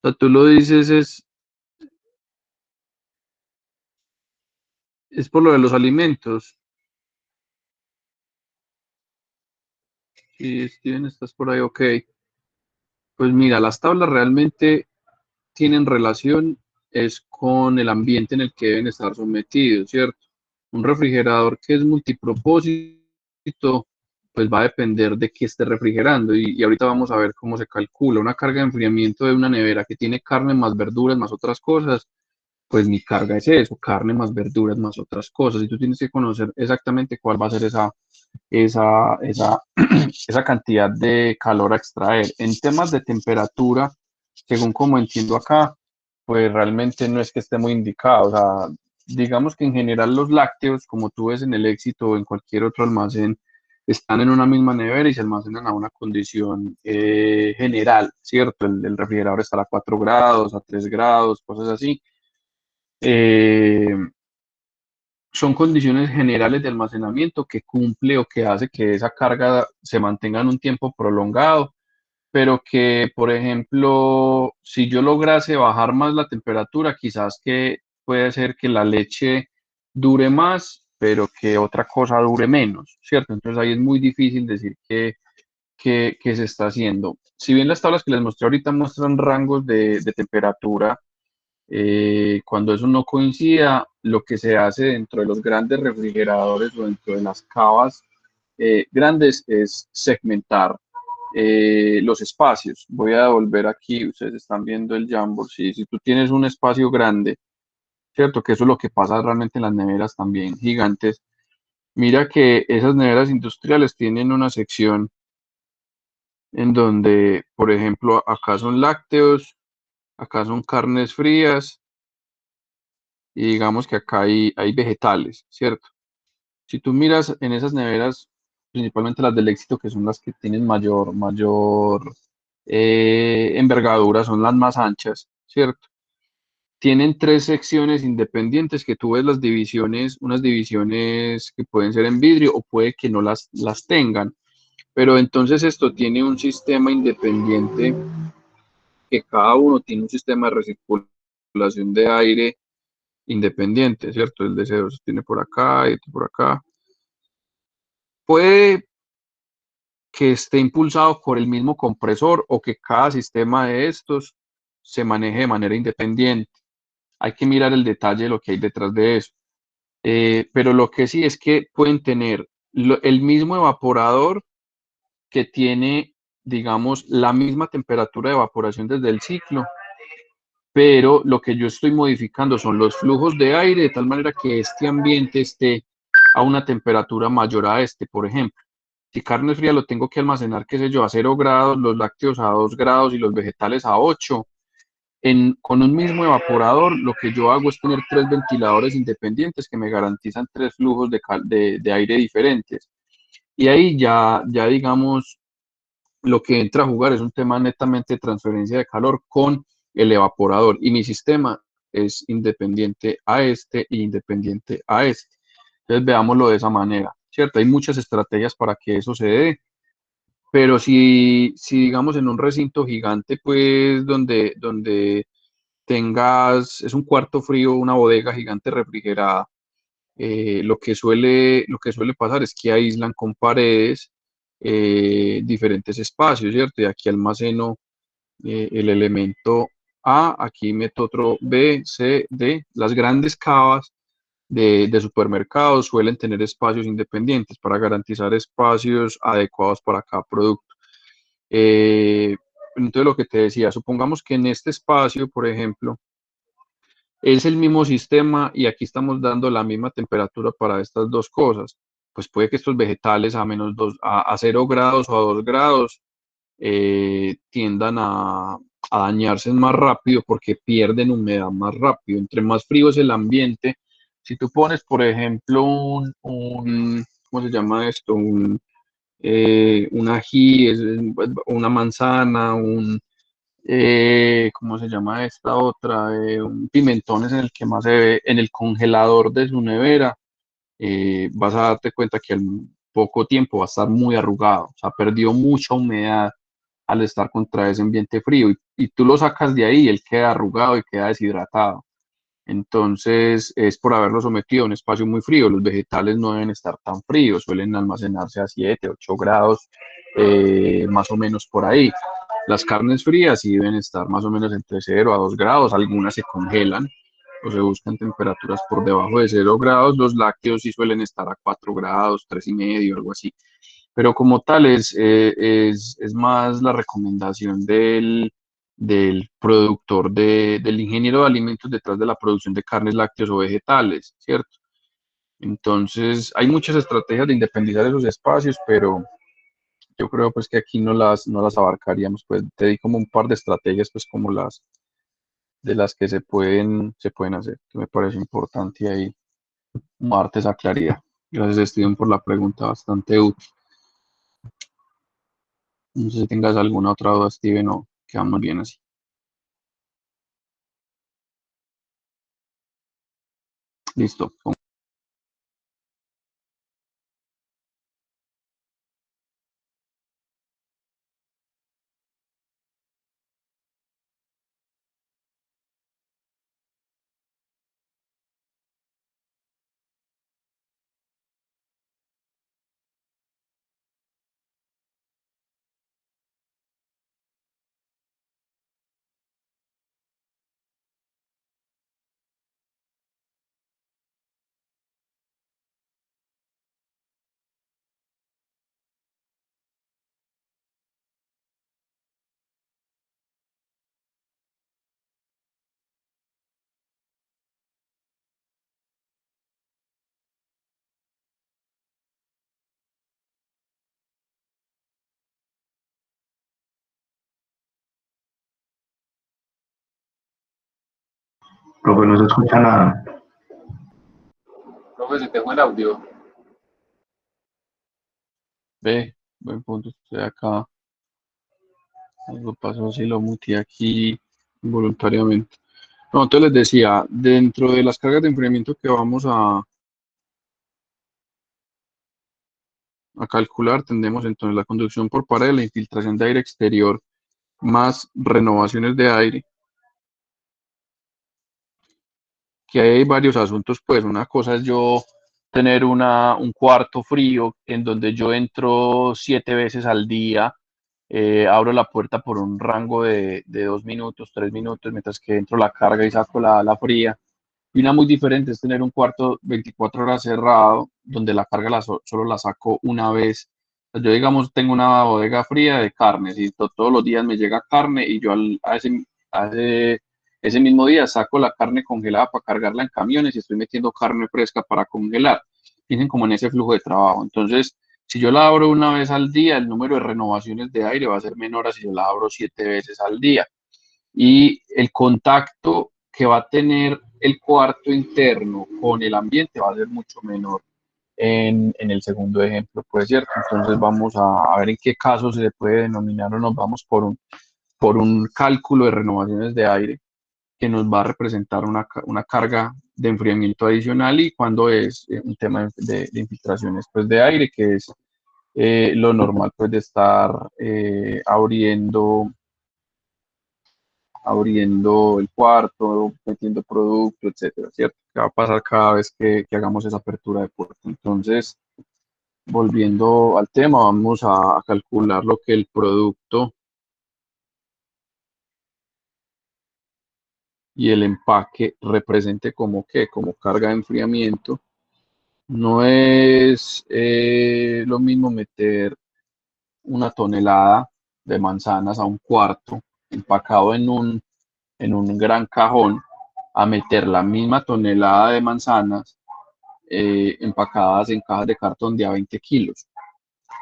sea, tú lo dices es por lo de los alimentos. Sí, Steven, estás por ahí, ok. Pues mira, las tablas realmente tienen relación es con el ambiente en el que deben estar sometidos, ¿cierto? Un refrigerador que es multipropósito, pues va a depender de qué esté refrigerando y ahorita vamos a ver cómo se calcula. Una carga de enfriamiento de una nevera que tiene carne más verduras más otras cosas, pues mi carga es eso, carne más verduras más otras cosas. Y tú tienes que conocer exactamente cuál va a ser esa esa cantidad de calor a extraer. En temas de temperatura, según como entiendo acá, pues realmente no es que esté muy indicado. O sea, digamos que en general los lácteos, como tú ves en el Éxito o en cualquier otro almacén, están en una misma nevera y se almacenan a una condición general, ¿cierto? El refrigerador está a 4 grados, a 3 grados, cosas así. Eh, Son condiciones generales de almacenamiento que cumple o que hace que esa carga se mantenga en un tiempo prolongado, pero que, por ejemplo, si yo lograse bajar más la temperatura, quizás que puede ser que la leche dure más, pero que otra cosa dure menos, ¿cierto? Entonces ahí es muy difícil decir que se está haciendo. Si bien las tablas que les mostré ahorita muestran rangos de temperatura, cuando eso no coincida, lo que se hace dentro de los grandes refrigeradores o dentro de las cavas grandes es segmentar los espacios. Voy a volver aquí, ustedes están viendo el Jamboard. Si tú tienes un espacio grande, ¿cierto? Que eso es lo que pasa realmente en las neveras también gigantes. Mira que esas neveras industriales tienen una sección en donde, por ejemplo, acá son lácteos, acá son carnes frías y digamos que acá hay vegetales, ¿cierto? Si tú miras en esas neveras, principalmente las del Éxito, que son las que tienen mayor envergadura, son las más anchas, ¿cierto? Tienen tres secciones independientes que tú ves las divisiones, unas divisiones que pueden ser en vidrio o puede que no las tengan, pero entonces esto tiene un sistema independiente que cada uno tiene un sistema de recirculación de aire independiente, ¿cierto? El de CO2 tiene por acá y este por acá. Puede que esté impulsado por el mismo compresor o que cada sistema de estos se maneje de manera independiente. Hay que mirar el detalle de lo que hay detrás de eso. Pero lo que sí es que pueden tener el mismo evaporador que tiene, digamos, la misma temperatura de evaporación desde el ciclo, pero lo que yo estoy modificando son los flujos de aire de tal manera que este ambiente esté a una temperatura mayor a este, por ejemplo. Si carne fría lo tengo que almacenar, qué sé yo, a 0 grados, los lácteos a 2 grados y los vegetales a 8. Con un mismo evaporador, lo que yo hago es tener tres ventiladores independientes que me garantizan tres flujos de aire diferentes. Y ahí ya digamos, lo que entra a jugar es un tema netamente de transferencia de calor con el evaporador. Y mi sistema es independiente a este e independiente a este. Entonces veámoslo de esa manera, ¿cierto? Hay muchas estrategias para que eso se dé, pero si digamos en un recinto gigante, pues donde tengas, es un cuarto frío, una bodega gigante refrigerada, lo que suele pasar es que aíslan con paredes diferentes espacios, ¿cierto? Y aquí almaceno el elemento A, aquí meto otro B, C, D. Las grandes cavas de supermercados suelen tener espacios independientes para garantizar espacios adecuados para cada producto. Eh, entonces, lo que te decía, supongamos que en este espacio, por ejemplo, es el mismo sistema y aquí estamos dando la misma temperatura para estas dos cosas. Pues puede que estos vegetales a menos 2, a 0 grados o a 2 grados tiendan a dañarse más rápido porque pierden humedad más rápido. Entre más frío es el ambiente, si tú pones, por ejemplo, ¿cómo se llama esto? Un ají, una manzana, ¿cómo se llama esta otra? Un pimentón es en el que más se ve en el congelador de su nevera. Vas a darte cuenta que al poco tiempo va a estar muy arrugado, o sea, perdió mucha humedad al estar contra ese ambiente frío y tú lo sacas de ahí y él queda arrugado y queda deshidratado. Entonces, es por haberlo sometido a un espacio muy frío. Los vegetales no deben estar tan fríos, suelen almacenarse a 7, 8 grados, más o menos por ahí. Las carnes frías sí deben estar más o menos entre 0 a 2 grados, algunas se congelan o se buscan temperaturas por debajo de 0 grados. Los lácteos sí suelen estar a 4 grados, 3,5, algo así. Pero como tal es más la recomendación del productor, del ingeniero de alimentos detrás de la producción de carnes, lácteos o vegetales, ¿cierto? Entonces, hay muchas estrategias de independizar esos espacios, pero yo creo pues que aquí no las abarcaríamos, pues te di como un par de estrategias pues como de las que se pueden hacer, que me parece importante ahí darte esa claridad. Gracias, Steven, por la pregunta, bastante útil. No sé si tengas alguna otra duda, Steven, o quedamos bien así. Listo. Profe, no se escucha nada. Profe, si tengo el audio. Ve, buen punto. Estoy acá. Algo pasó, si lo muteé aquí involuntariamente. No, entonces les decía, dentro de las cargas de enfriamiento que vamos a calcular, tendremos entonces la conducción por pared, la infiltración de aire exterior, más renovaciones de aire, que hay varios asuntos, pues una cosa es yo tener un cuarto frío en donde yo entro 7 veces al día, abro la puerta por un rango de 2 minutos, 3 minutos, mientras que entro la carga y saco la fría. Y una muy diferente es tener un cuarto 24 horas cerrado, donde la carga solo la saco una vez. Yo, digamos, tengo una bodega fría de carnes y todos los días me llega carne y yo ese mismo día saco la carne congelada para cargarla en camiones y estoy metiendo carne fresca para congelar. Piensen como en ese flujo de trabajo. Entonces, si yo la abro una vez al día, el número de renovaciones de aire va a ser menor a si yo la abro 7 veces al día. Y el contacto que va a tener el cuarto interno con el ambiente va a ser mucho menor en el segundo ejemplo, pues cierto. Entonces vamos a ver en qué caso se le puede denominar o nos vamos por un cálculo de renovaciones de aire que nos va a representar una carga de enfriamiento adicional y cuando es un tema de infiltraciones pues, de aire, que es lo normal pues, de estar abriendo el cuarto, metiendo producto, etcétera, ¿cierto? ¿Qué va a pasar cada vez que hagamos esa apertura de puerta? Entonces, volviendo al tema, vamos a calcular lo que el producto y el empaque represente como que, como carga de enfriamiento. No es lo mismo meter una tonelada de manzanas a un cuarto empacado en un gran cajón a meter la misma tonelada de manzanas empacadas en cajas de cartón de a 20 kilos.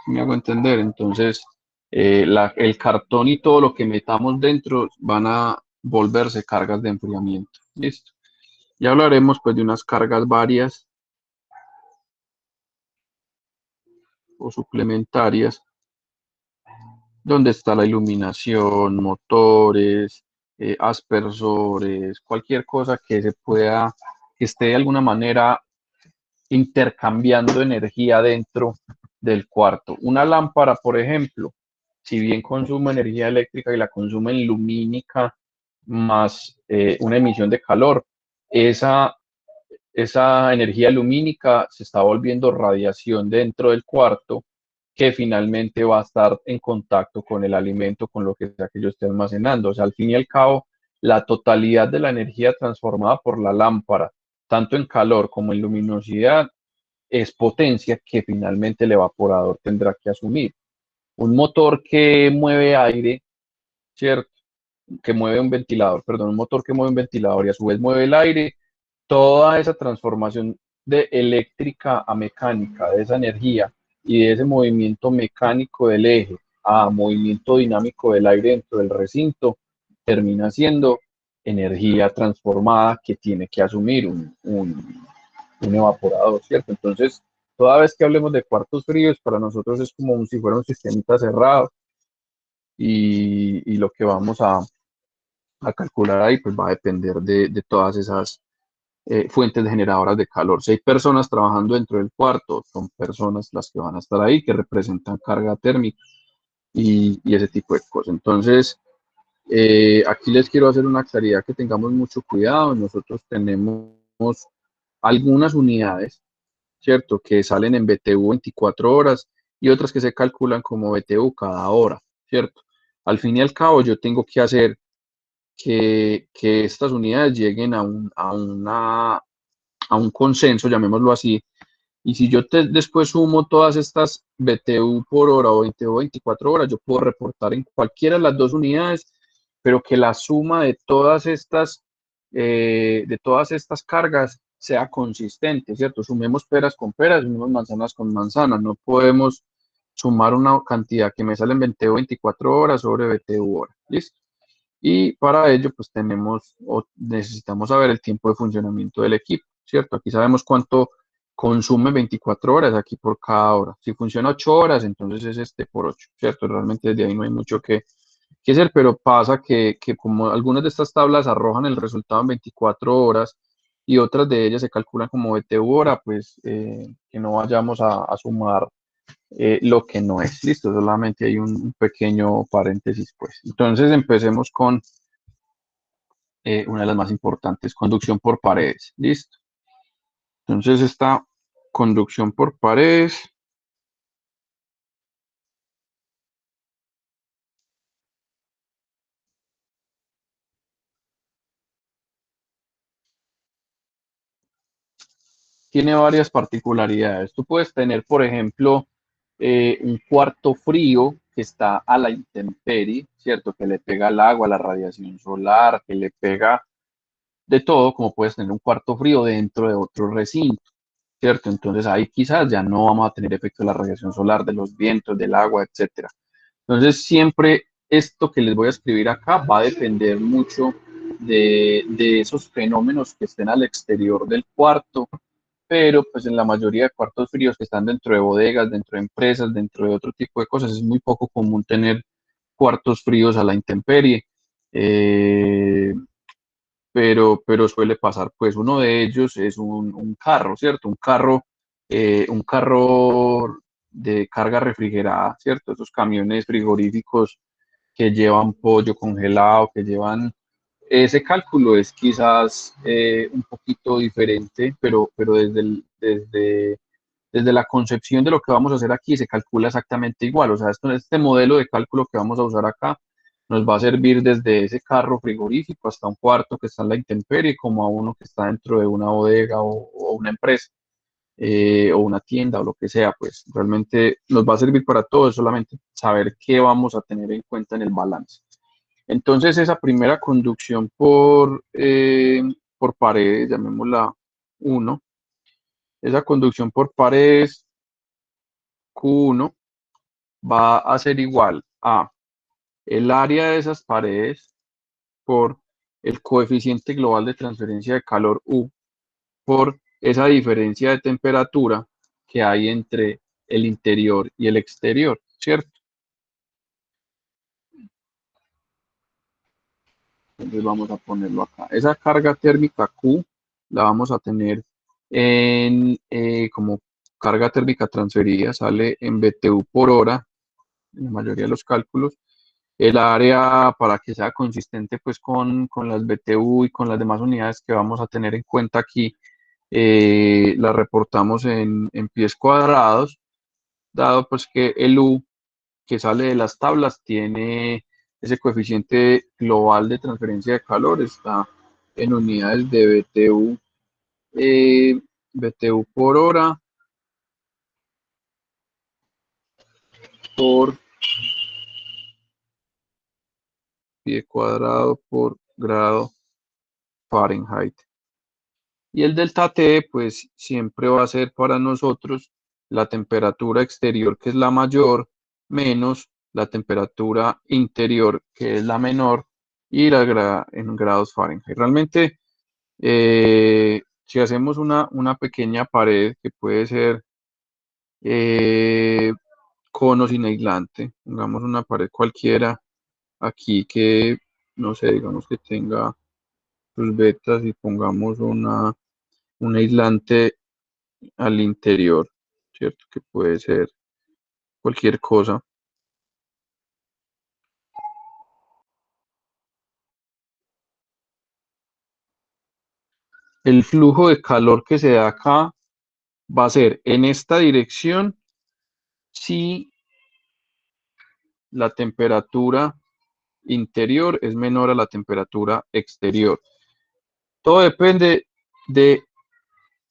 ¿Sí me hago entender? Entonces, el cartón y todo lo que metamos dentro van a volverse cargas de enfriamiento. ¿Listo? Ya hablaremos pues de unas cargas varias o suplementarias, donde está la iluminación, motores, aspersores, cualquier cosa que esté de alguna manera intercambiando energía dentro del cuarto. Una lámpara, por ejemplo, si bien consume energía eléctrica y la consume en lumínica más una emisión de calor, esa, esa energía lumínica se está volviendo radiación dentro del cuarto que finalmente va a estar en contacto con el alimento, con lo que sea que yo esté almacenando. O sea, al fin y al cabo, la totalidad de la energía transformada por la lámpara, tanto en calor como en luminosidad, es potencia que finalmente el evaporador tendrá que asumir. Un motor que mueve aire, ¿cierto? Que mueve un ventilador, perdón, un motor que mueve un ventilador y a su vez mueve el aire, toda esa transformación de eléctrica a mecánica, de esa energía y de ese movimiento mecánico del eje a movimiento dinámico del aire dentro del recinto, termina siendo energía transformada que tiene que asumir un evaporador, ¿cierto? Entonces, toda vez que hablemos de cuartos fríos, para nosotros es como si fuera un sistema cerrado y lo que vamos a calcular ahí pues va a depender de todas esas fuentes generadoras de calor. Si hay personas trabajando dentro del cuarto, son personas las que van a estar ahí, que representan carga térmica y ese tipo de cosas. Entonces, aquí les quiero hacer una claridad que tengamos mucho cuidado. Nosotros tenemos algunas unidades, ¿cierto? Que salen en BTU 24 horas y otras que se calculan como BTU cada hora, ¿cierto? Al fin y al cabo, yo tengo que hacer que estas unidades lleguen a un consenso, llamémoslo así, y si yo después sumo todas estas BTU por hora o BTU 24 horas, yo puedo reportar en cualquiera de las dos unidades, pero que la suma de todas estas cargas sea consistente, ¿cierto? Sumemos peras con peras, sumemos manzanas con manzanas, no podemos sumar una cantidad que me sale en BTU 24 horas sobre BTU hora, ¿listo? Y para ello, pues tenemos o necesitamos saber el tiempo de funcionamiento del equipo, ¿cierto? Aquí sabemos cuánto consume 24 horas aquí por cada hora. Si funciona 8 horas, entonces es este por 8, ¿cierto? Realmente desde ahí no hay mucho que hacer, pero pasa que como algunas de estas tablas arrojan el resultado en 24 horas y otras de ellas se calculan como BTU hora, pues que no vayamos a sumar lo que no es. Listo, solamente hay un pequeño paréntesis, pues. Entonces empecemos con una de las más importantes, conducción por paredes. Listo. Entonces esta conducción por paredes tiene varias particularidades. Tú puedes tener, por ejemplo, un cuarto frío que está a la intemperie, ¿cierto? Que le pega al agua, la radiación solar, que le pega de todo, como puedes tener un cuarto frío dentro de otro recinto, ¿cierto? Entonces ahí quizás ya no vamos a tener efecto de la radiación solar, de los vientos, del agua, etcétera. Entonces siempre esto que les voy a escribir acá va a depender mucho de esos fenómenos que estén al exterior del cuarto, pero pues en la mayoría de cuartos fríos que están dentro de bodegas, dentro de empresas, dentro de otro tipo de cosas, es muy poco común tener cuartos fríos a la intemperie. Eh, pero suele pasar, pues uno de ellos es un carro, ¿cierto? Un carro de carga refrigerada, ¿cierto? Esos camiones frigoríficos que llevan pollo congelado, que llevan... Ese cálculo es quizás un poquito diferente, pero desde la concepción de lo que vamos a hacer aquí se calcula exactamente igual. O sea, este modelo de cálculo que vamos a usar acá nos va a servir desde ese carro frigorífico hasta un cuarto que está en la intemperie, como a uno que está dentro de una bodega o una empresa o una tienda o lo que sea. Pues realmente nos va a servir para todo, es solamente saber qué vamos a tener en cuenta en el balance. Entonces, esa primera conducción por paredes, llamémosla uno, esa conducción por paredes Q1 va a ser igual a el área de esas paredes por el coeficiente global de transferencia de calor U por esa diferencia de temperatura que hay entre el interior y el exterior, ¿cierto? Entonces vamos a ponerlo acá. Esa carga térmica Q la vamos a tener como carga térmica transferida, sale en BTU por hora en la mayoría de los cálculos. El área, para que sea consistente pues con las BTU y con las demás unidades que vamos a tener en cuenta aquí, la reportamos en pies cuadrados, dado pues que el U que sale de las tablas tiene ese coeficiente global de transferencia de calor, está en unidades de BTU, BTU por hora por pie cuadrado por grado Fahrenheit. Y el delta T, pues siempre va a ser para nosotros la temperatura exterior, que es la mayor, menos la temperatura interior, que es la menor, y en grados Fahrenheit. Realmente, si hacemos una pequeña pared que puede ser eh, cono sin aislante, pongamos una pared cualquiera aquí que, no sé, digamos que tenga sus vetas y pongamos un aislante al interior, ¿cierto? Que puede ser cualquier cosa. El flujo de calor que se da acá va a ser en esta dirección si la temperatura interior es menor a la temperatura exterior. Todo depende de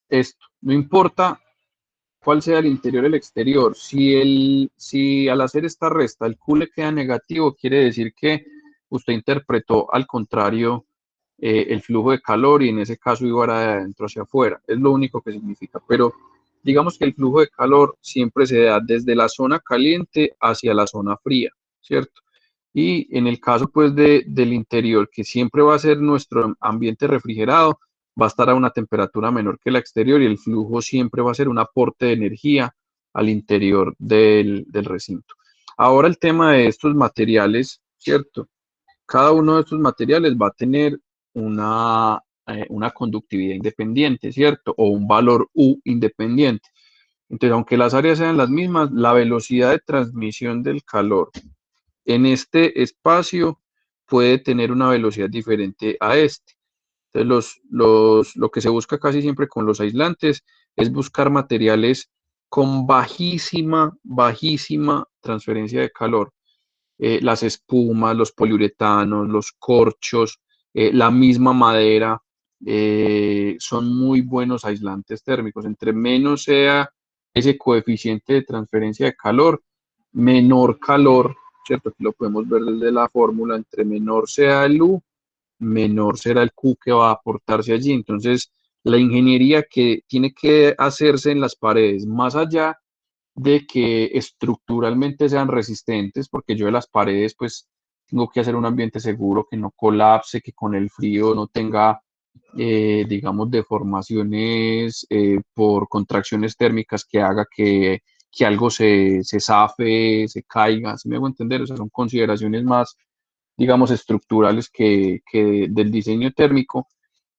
esto. No importa cuál sea el interior o el exterior. Si al hacer esta resta el Q le queda negativo, quiere decir que usted interpretó al contrario el flujo de calor y en ese caso iba de adentro hacia afuera. Es lo único que significa. Pero digamos que el flujo de calor siempre se da desde la zona caliente hacia la zona fría, ¿cierto? Y en el caso pues del interior, que siempre va a ser nuestro ambiente refrigerado, va a estar a una temperatura menor que la exterior y el flujo siempre va a ser un aporte de energía al interior del recinto. Ahora el tema de estos materiales, ¿cierto? Cada uno de estos materiales va a tener una conductividad independiente, ¿cierto? O un valor U independiente. Entonces, aunque las áreas sean las mismas, la velocidad de transmisión del calor en este espacio puede tener una velocidad diferente a este. Entonces, lo que se busca casi siempre con los aislantes es buscar materiales con bajísima transferencia de calor. Las espumas, los poliuretanos, los corchos, la misma madera, son muy buenos aislantes térmicos. Entre menos sea ese coeficiente de transferencia de calor, menor calor, ¿cierto? Aquí lo podemos ver desde la fórmula, entre menor sea el U, menor será el Q que va a aportarse allí. Entonces, la ingeniería que tiene que hacerse en las paredes, más allá de que estructuralmente sean resistentes, porque yo de las paredes, pues, tengo que hacer un ambiente seguro, que no colapse, que con el frío no tenga, digamos, deformaciones por contracciones térmicas que haga que algo se zafe, se caiga, ¿sí me hago entender? O sea, son consideraciones más, digamos, estructurales que del diseño térmico,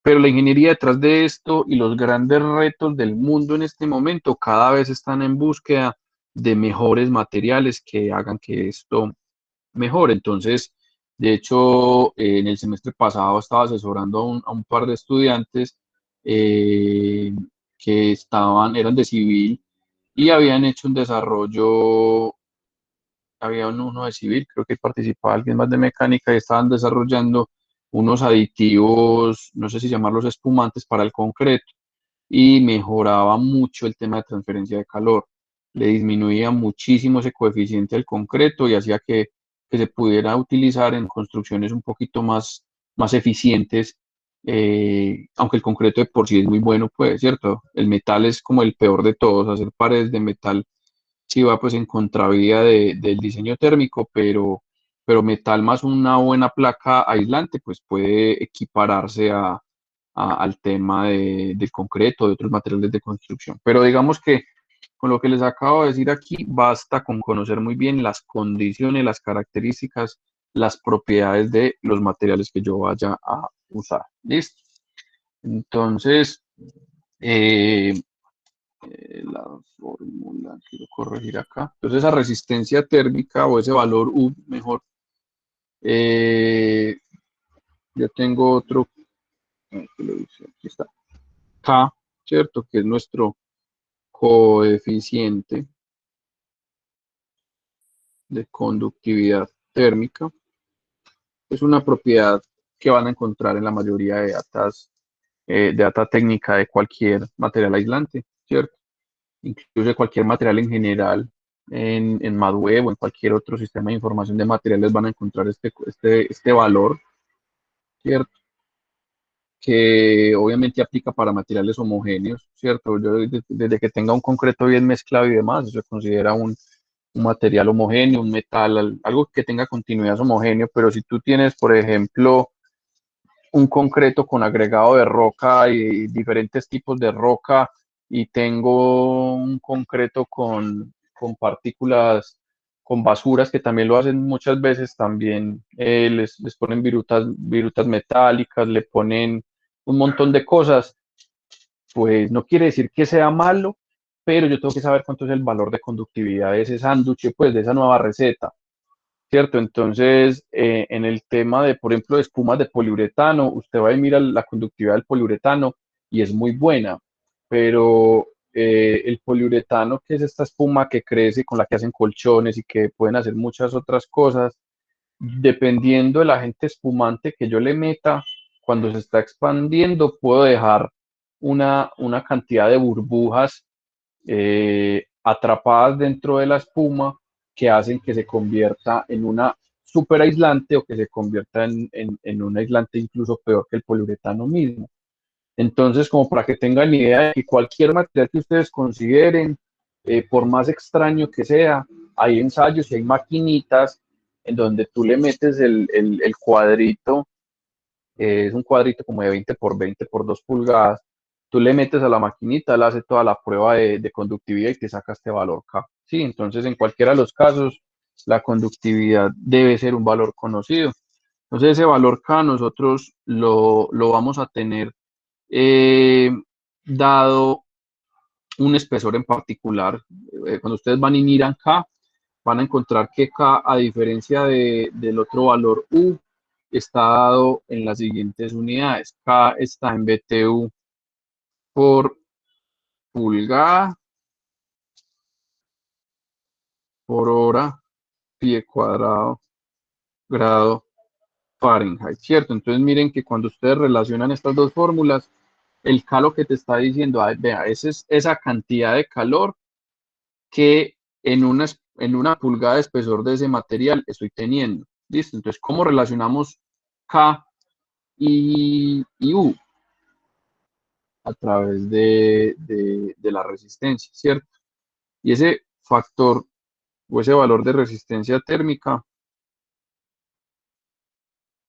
pero la ingeniería detrás de esto y los grandes retos del mundo en este momento cada vez están en búsqueda de mejores materiales que hagan que esto mejore. Entonces, de hecho, en el semestre pasado estaba asesorando a un par de estudiantes eh, que eran de civil y habían hecho un desarrollo. Había uno de civil, creo que participaba alguien más de mecánica y estaban desarrollando unos aditivos, no sé si llamarlos espumantes para el concreto, y mejoraba mucho el tema de transferencia de calor. Le disminuía muchísimo ese coeficiente al concreto y hacía que se pudiera utilizar en construcciones un poquito más eficientes, aunque el concreto de por sí es muy bueno, pues, ¿cierto? El metal es como el peor de todos, hacer paredes de metal sí va pues en contravía del diseño térmico, pero metal más una buena placa aislante, pues puede equipararse al tema del concreto, de otros materiales de construcción. Pero digamos que con lo que les acabo de decir aquí, basta con conocer muy bien las condiciones, las características, las propiedades de los materiales que yo vaya a usar. ¿Listo? Entonces, eh, La fórmula, quiero corregir acá. Entonces esa resistencia térmica o ese valor U mejor, yo tengo otro, aquí está, K, ¿cierto? Que es nuestro coeficiente de conductividad térmica. Es una propiedad que van a encontrar en la mayoría de data técnica de cualquier material aislante, ¿cierto? Incluso de cualquier material en general, en MadWeb o en cualquier otro sistema de información de materiales van a encontrar este valor, ¿cierto? Que obviamente aplica para materiales homogéneos, ¿cierto? Yo desde que tenga un concreto bien mezclado y demás, eso se considera un material homogéneo, un metal, algo que tenga continuidad homogéneo, pero si tú tienes, por ejemplo, un concreto con agregado de roca y diferentes tipos de roca y tengo un concreto con partículas, con basuras que también lo hacen muchas veces, también les ponen virutas metálicas, le ponen un montón de cosas, pues no quiere decir que sea malo, pero yo tengo que saber cuánto es el valor de conductividad de ese sándwich, pues de esa nueva receta. ¿Cierto? Entonces, en el tema de, por ejemplo, de espumas de poliuretano, usted va y mira la conductividad del poliuretano y es muy buena, pero el poliuretano, que es esta espuma que crece con la que hacen colchones y que pueden hacer muchas otras cosas, dependiendo del agente espumante que yo le meta, cuando se está expandiendo, puedo dejar una cantidad de burbujas atrapadas dentro de la espuma que hacen que se convierta en una super aislante o que se convierta en un aislante incluso peor que el poliuretano mismo. Entonces, como para que tengan idea de que cualquier material que ustedes consideren, por más extraño que sea, hay ensayos y hay maquinitas en donde tú le metes el cuadrito, es un cuadrito como de 20 por 20 por 2 pulgadas, tú le metes a la maquinita, le hace toda la prueba de conductividad y te saca este valor K. Sí, entonces en cualquiera de los casos, la conductividad debe ser un valor conocido. Entonces ese valor K nosotros lo vamos a tener eh, dado un espesor en particular. Cuando ustedes van y miran K, van a encontrar que K, a diferencia del otro valor U, está dado en las siguientes unidades. K está en BTU por pulgada, por hora, pie cuadrado, grado Fahrenheit, ¿cierto? Entonces miren que cuando ustedes relacionan estas dos fórmulas, el K lo que te está diciendo, vea, esa es esa cantidad de calor que en una pulgada de espesor de ese material estoy teniendo. ¿Listo? Entonces, ¿cómo relacionamos K y U? A través de la resistencia, ¿cierto? Y ese factor o ese valor de resistencia térmica,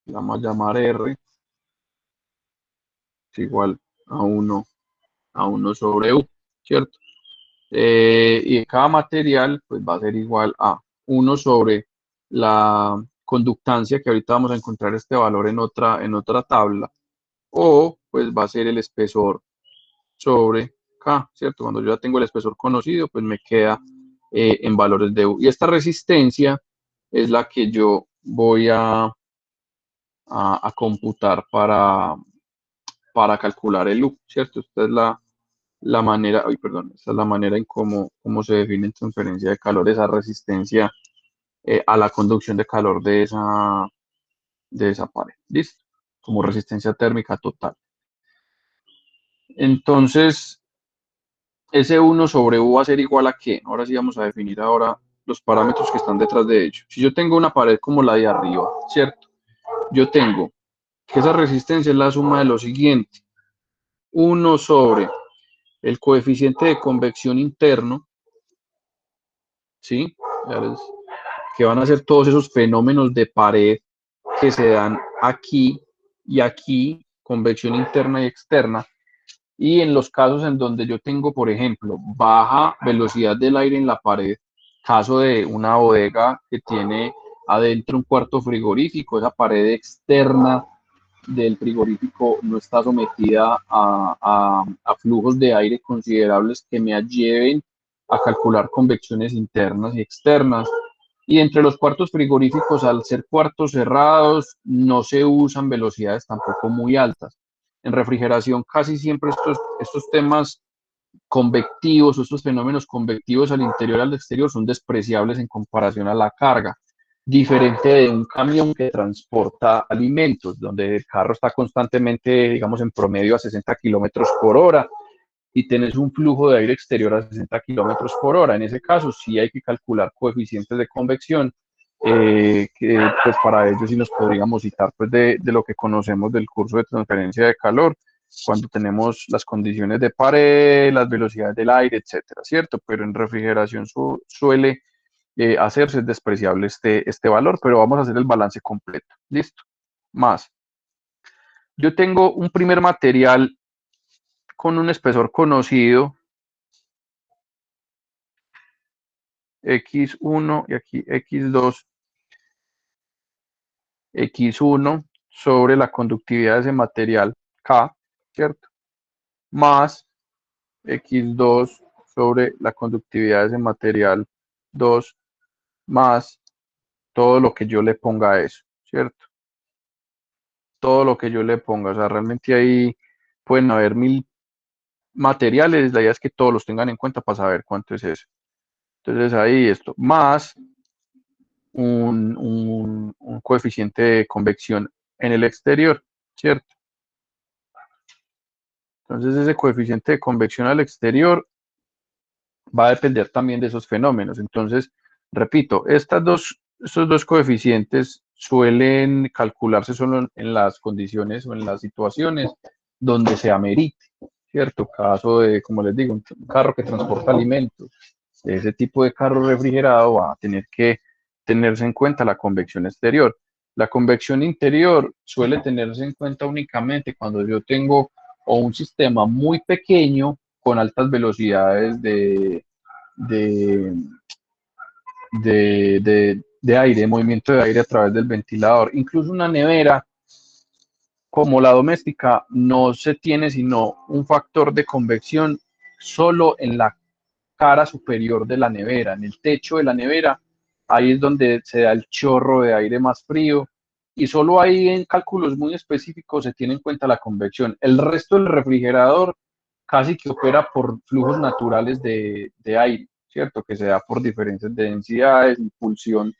le vamos a llamar R, es igual a 1 sobre U, ¿cierto? Y cada material pues va a ser igual a 1 sobre la conductancia, que ahorita vamos a encontrar este valor en otra tabla, o pues va a ser el espesor sobre K, ¿cierto? Cuando yo ya tengo el espesor conocido, pues me queda en valores de U. Y esta resistencia es la que yo voy a computar para calcular el U, ¿cierto? Esta es la manera, ay, perdón, esta es la manera en cómo se define en transferencia de calor esa resistencia a la conducción de calor de esa pared. ¿Listo? Como resistencia térmica total. Entonces, ese 1 sobre U va a ser igual a ¿qué? Ahora sí vamos a definir ahora los parámetros que están detrás de ello. Si yo tengo una pared como la de arriba, ¿cierto? Yo tengo que esa resistencia es la suma de lo siguiente. 1 sobre el coeficiente de convección interno, ¿sí? Que van a ser todos esos fenómenos de pared que se dan aquí y aquí, convección interna y externa. Y en los casos en donde yo tengo, por ejemplo, baja velocidad del aire en la pared, caso de una bodega que tiene adentro un cuarto frigorífico, esa pared externa del frigorífico no está sometida a flujos de aire considerables que me lleven a calcular convecciones internas y externas. Y entre los cuartos frigoríficos, al ser cuartos cerrados, no se usan velocidades tampoco muy altas. En refrigeración, casi siempre estos temas convectivos o estos fenómenos convectivos al interior y al exterior son despreciables en comparación a la carga, diferente de un camión que transporta alimentos, donde el carro está constantemente, digamos, en promedio a 60 kilómetros por hora y tenés un flujo de aire exterior a 60 kilómetros por hora. En ese caso, sí hay que calcular coeficientes de convección, que pues para ello sí nos podríamos citar pues de lo que conocemos del curso de transferencia de calor, cuando tenemos las condiciones de pared, las velocidades del aire, etcétera, ¿cierto? Pero en refrigeración suele hacerse despreciable este valor, pero vamos a hacer el balance completo. ¿Listo? Más. Yo tengo un primer material con un espesor conocido, X1 y aquí X2, X1 sobre la conductividad de ese material, K, ¿cierto? Más X2 sobre la conductividad de ese material, 2, más todo lo que yo le ponga a eso, ¿cierto? Todo lo que yo le ponga, o sea, realmente ahí pueden haber 1000 materiales, la idea es que todos los tengan en cuenta para saber cuánto es eso. Entonces ahí esto, más un coeficiente de convección en el exterior, ¿cierto? Entonces ese coeficiente de convección al exterior va a depender también de esos fenómenos. Entonces, repito, estos dos coeficientes suelen calcularse solo en las condiciones o en las situaciones donde se amerite, ¿cierto? Caso de, como les digo, un carro que transporta alimentos, ese tipo de carro refrigerado va a tener que tenerse en cuenta la convección exterior. La convección interior suele tenerse en cuenta únicamente cuando yo tengo o un sistema muy pequeño con altas velocidades de, de aire, movimiento de aire a través del ventilador. Incluso una nevera como la doméstica no se tiene sino un factor de convección solo en la cara superior de la nevera, en el techo de la nevera. Ahí es donde se da el chorro de aire más frío y solo ahí en cálculos muy específicos se tiene en cuenta la convección. El resto del refrigerador casi que opera por flujos naturales de aire, ¿cierto? Que se da por diferencias de densidades, impulsión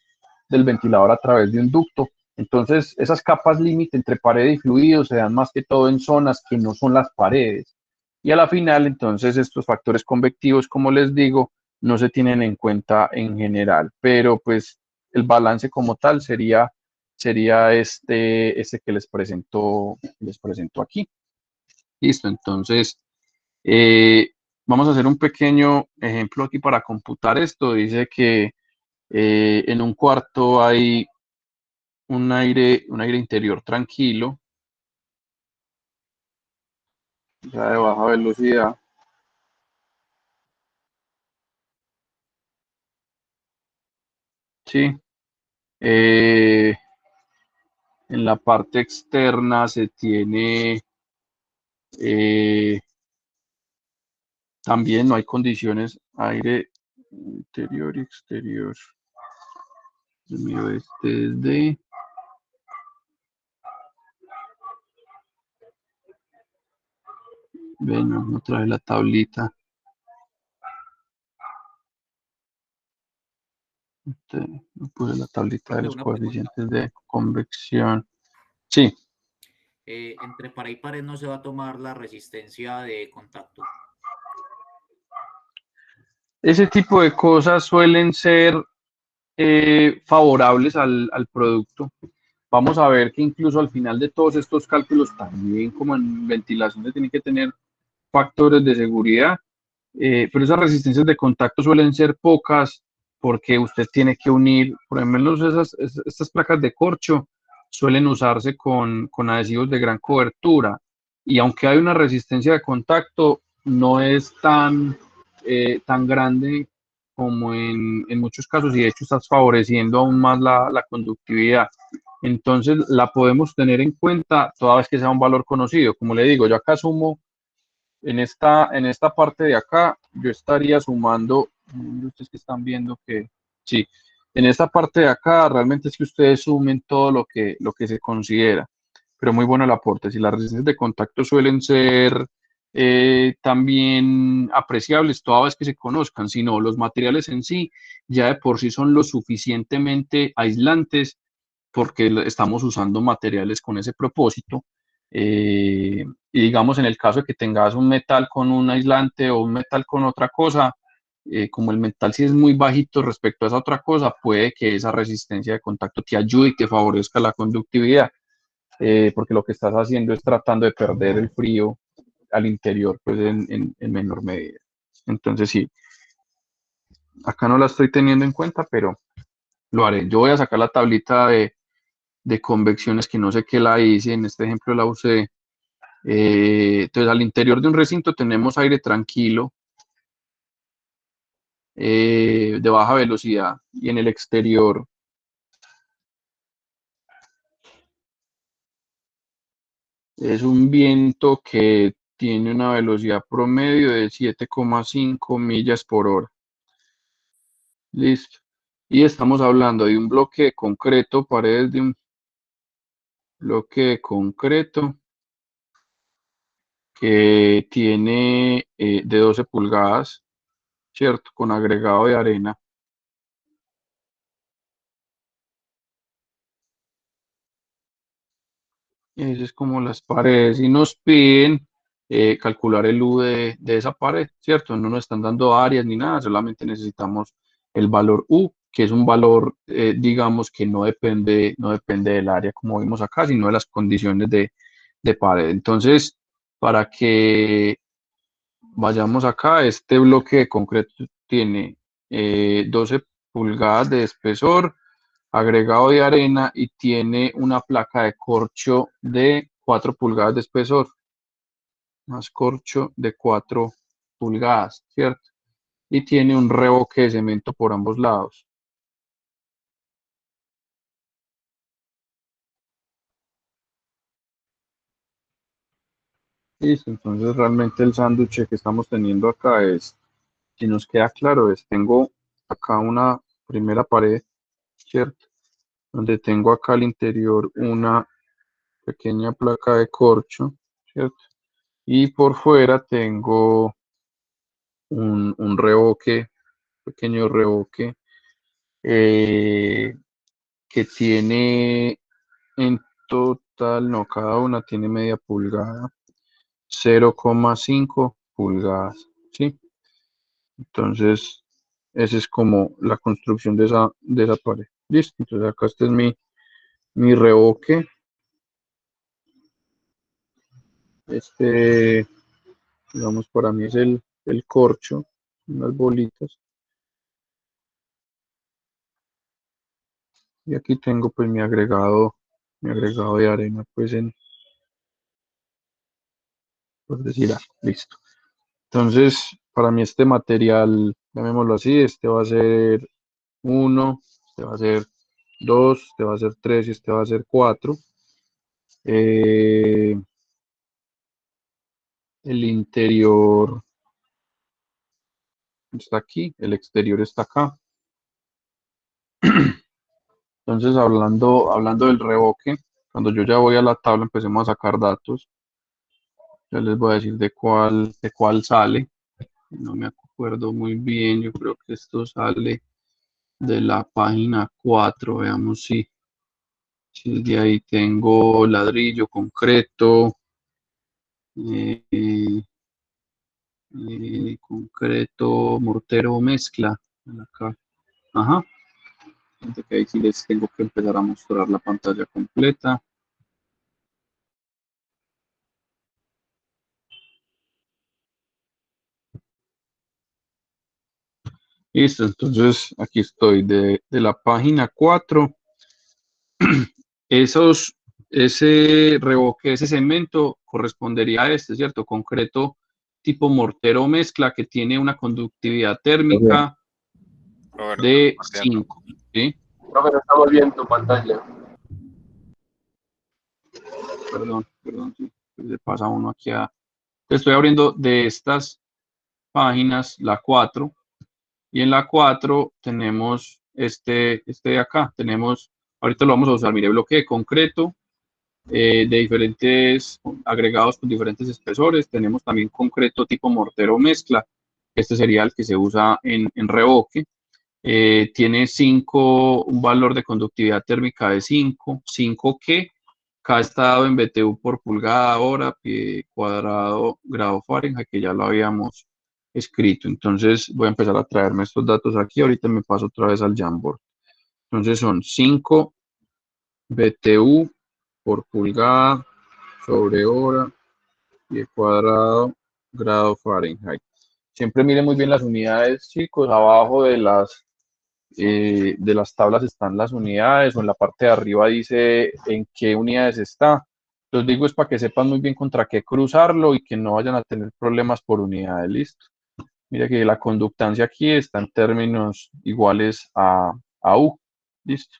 del ventilador a través de un ducto. Entonces, esas capas límite entre pared y fluido se dan más que todo en zonas que no son las paredes. Y a la final, entonces, estos factores convectivos, como les digo, no se tienen en cuenta en general, pero pues el balance como tal sería este que les presento aquí. Listo, entonces, eh, vamos a hacer un pequeño ejemplo aquí para computar esto. Dice que en un cuarto hay un aire interior tranquilo, ya de baja velocidad. Sí. Eh, en la parte externa se tiene también, no hay condiciones, aire interior y exterior. El mío es de, bueno, no trae la tablita. No puse la tablita de Profe, los una pregunta. coeficientes de convección. Sí, Entre pared y pared no se va a tomar la resistencia de contacto. ese tipo de cosas suelen ser favorables al producto. Vamos a ver que incluso al final de todos estos cálculos, también como en ventilación, se tienen que tener factores de seguridad, pero esas resistencias de contacto suelen ser pocas porque usted tiene que unir, por ejemplo, estas placas de corcho suelen usarse con adhesivos de gran cobertura y aunque hay una resistencia de contacto, no es tan grande como en muchos casos y de hecho estás favoreciendo aún más la conductividad. Entonces la podemos tener en cuenta toda vez que sea un valor conocido. Como le digo, yo acá sumo, en esta parte de acá, yo estaría sumando, ustedes que están viendo que, sí, en esta parte de acá realmente es que ustedes sumen todo lo que se considera, pero muy bueno el aporte. Si las resistencias de contacto suelen ser también apreciables toda vez que se conozcan, sino los materiales en sí ya de por sí son lo suficientemente aislantes porque estamos usando materiales con ese propósito. Y digamos, en el caso de que tengas un metal con un aislante o un metal con otra cosa, como el metal si es muy bajito respecto a esa otra cosa, puede que esa resistencia de contacto te ayude y te favorezca la conductividad, porque lo que estás haciendo es tratando de perder el frío al interior, pues en menor medida. Entonces, sí, acá no la estoy teniendo en cuenta, pero lo haré. Yo voy a sacar la tablita de convecciones que no sé qué la hice, en este ejemplo la usé. Entonces, al interior de un recinto tenemos aire tranquilo, de baja velocidad, y en el exterior es un viento que tiene una velocidad promedio de 7,5 millas por hora. Listo. Y estamos hablando de un bloque de concreto, paredes de un bloque de concreto que tiene de 12 pulgadas, ¿cierto? Con agregado de arena. Ese es como las paredes y nos piden calcular el U de esa pared, ¿cierto? No nos están dando áreas ni nada, solamente necesitamos el valor U, que es un valor, digamos, que no depende del área como vimos acá, sino de las condiciones de pared. Entonces, para que vayamos acá, este bloque de concreto tiene 12 pulgadas de espesor, agregado de arena y tiene una placa de corcho de 4 pulgadas de espesor, más corcho de 4 pulgadas, ¿cierto? Y tiene un revoque de cemento por ambos lados. Listo, entonces realmente el sándwich que estamos teniendo acá es, si nos queda claro, es, tengo acá una primera pared, ¿cierto? Donde tengo acá al interior una pequeña placa de corcho, ¿cierto? Y por fuera tengo un revoque, pequeño revoque, eh, que tiene en total, no, cada una tiene media pulgada, 0,5 pulgadas, ¿sí? Entonces, esa es como la construcción de esa pared. Listo, entonces acá este es mi revoque. Este, digamos, para mí es el corcho, unas bolitas. Y aquí tengo pues mi agregado de arena, pues por decir, listo. Entonces, para mí este material, llamémoslo así, este va a ser uno, este va a ser 2, este va a ser 3 y este va a ser 4. El interior está aquí, el exterior está acá. Entonces, hablando del revoque, cuando yo ya voy a la tabla, empecemos a sacar datos. Ya les voy a decir de cuál sale. No me acuerdo muy bien, yo creo que esto sale de la página 4. Veamos si de ahí tengo ladrillo, concreto, eh, concreto, mortero, mezcla. Acá. Ajá. Fíjate que ahí sí les tengo que empezar a mostrar la pantalla completa. Listo, entonces aquí estoy de la página 4. Esos, ese revoque, ese cemento correspondería a este, ¿cierto? Concreto tipo mortero o mezcla que tiene una conductividad térmica Roberto, de compartiendo. 5, ¿sí? Profe, no estamos viendo tu pantalla. perdón, sí, le pasa uno aquí a... Estoy abriendo de estas páginas la 4 y en la 4 tenemos este de acá, tenemos, ahorita lo vamos a usar, mire, bloque de concreto de diferentes agregados con diferentes espesores, tenemos también concreto tipo mortero mezcla, este sería el que se usa en revoque, tiene 5, un valor de conductividad térmica de 5, 5 que K está dado en BTU por pulgada, hora, pie cuadrado, grado Fahrenheit, que ya lo habíamos escrito. Entonces voy a empezar a traerme estos datos aquí. Ahorita me paso otra vez al Jamboard. Entonces son 5 BTU por pulgada sobre hora, pie cuadrado, grado Fahrenheit. Siempre miren muy bien las unidades, chicos. Abajo de las tablas están las unidades o en la parte de arriba dice en qué unidades está. Los digo es para que sepan muy bien contra qué cruzarlo y que no vayan a tener problemas por unidades, listo. Mira que la conductancia aquí está en términos iguales a U, listo.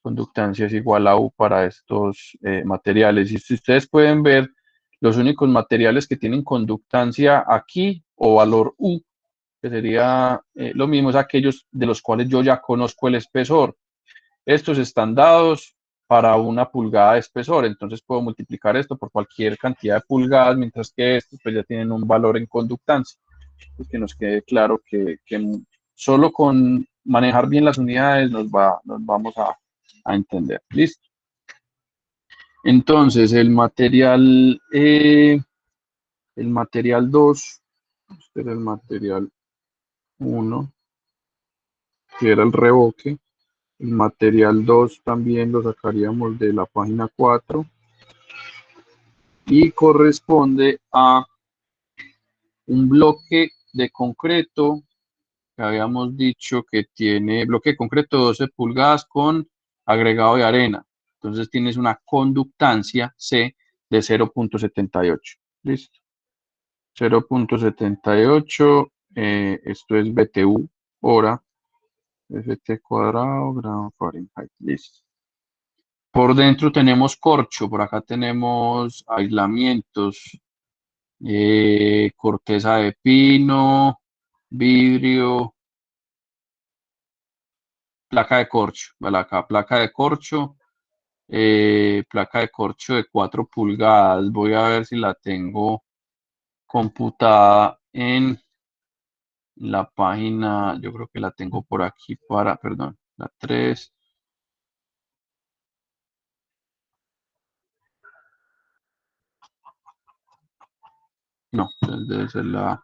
Conductancia es igual a U para estos materiales. Y si ustedes pueden ver, los únicos materiales que tienen conductancia aquí o valor U que sería lo mismo, es aquellos de los cuales yo ya conozco el espesor. Estos están dados para una pulgada de espesor, entonces puedo multiplicar esto por cualquier cantidad de pulgadas, mientras que estos pues ya tienen un valor en conductancia. Pues que nos quede claro que solo con manejar bien las unidades nos vamos a entender. ¿Listo? Entonces, el material 2, este era el material 1, que era el revoque. El material 2 también lo sacaríamos de la página 4 y corresponde a un bloque de concreto que habíamos dicho que tiene bloque de concreto 12 pulgadas con agregado de arena. Entonces tienes una conductancia C de 0.78. ¿Listo? 0.78, esto es BTU, hora, FT cuadrado, grado Fahrenheit. Listo. Por dentro tenemos corcho, por acá tenemos aislamientos, corteza de pino, vidrio, placa de corcho, ¿vale? Acá placa de corcho de 4 pulgadas. Voy a ver si la tengo computada en la página, yo creo que la tengo por aquí perdón, la 3. No, debe ser la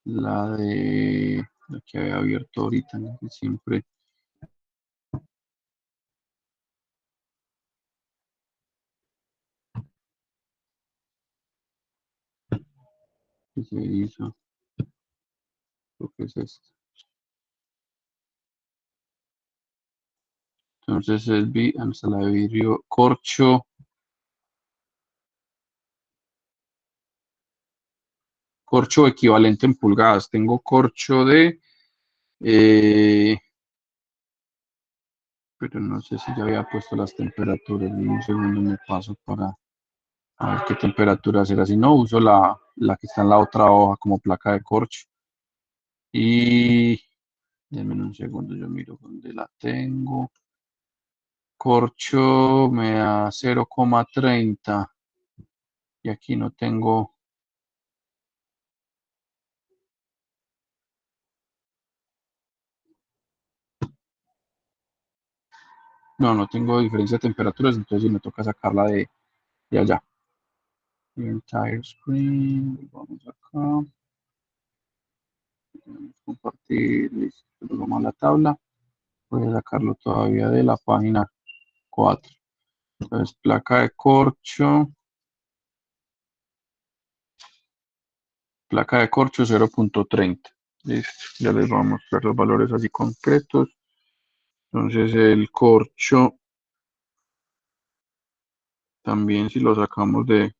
de la que había abierto ahorita, ¿no? Que siempre que se hizo, lo que es esto. Entonces es la de vidrio corcho equivalente en pulgadas. Tengo corcho de, pero no sé si ya había puesto las temperaturas. En un segundo me paso para a ver qué temperatura será. Si no, uso la que está en la otra hoja como placa de corcho. Y denme un segundo, yo miro dónde la tengo. Corcho me da 0,30 y aquí no tengo. No tengo diferencia de temperaturas, entonces sí me toca sacarla de allá. Entire screen, vamos acá. Compartir, listo, vamos a la tabla. Voy a sacarlo todavía de la página 4. Entonces, placa de corcho 0.30. Listo, ya les vamos a mostrar los valores así concretos. Entonces, el corcho también si lo sacamos de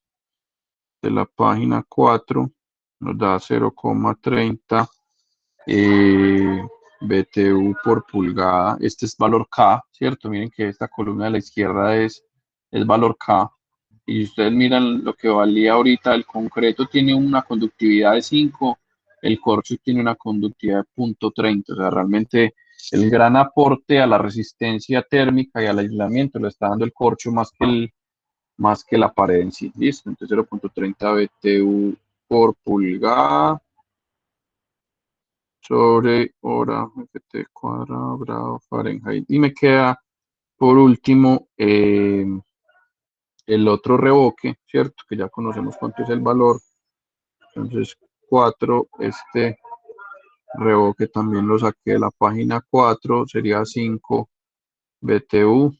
la página 4 nos da 0,30 BTU por pulgada. Este es valor K, ¿cierto? Miren que esta columna de la izquierda es valor K. y ustedes miran lo que valía ahorita, el concreto tiene una conductividad de 5, el corcho tiene una conductividad de 0.30, o sea, realmente el gran aporte a la resistencia térmica y al aislamiento lo está dando el corcho más que la pared en sí. Listo, entonces 0.30 BTU por pulgada sobre hora, FT cuadrado, grado Fahrenheit. Y me queda, por último, el otro revoque, ¿cierto? Que ya conocemos cuánto es el valor. Entonces, 4, este revoque también lo saqué de la página 4, sería 5 BTU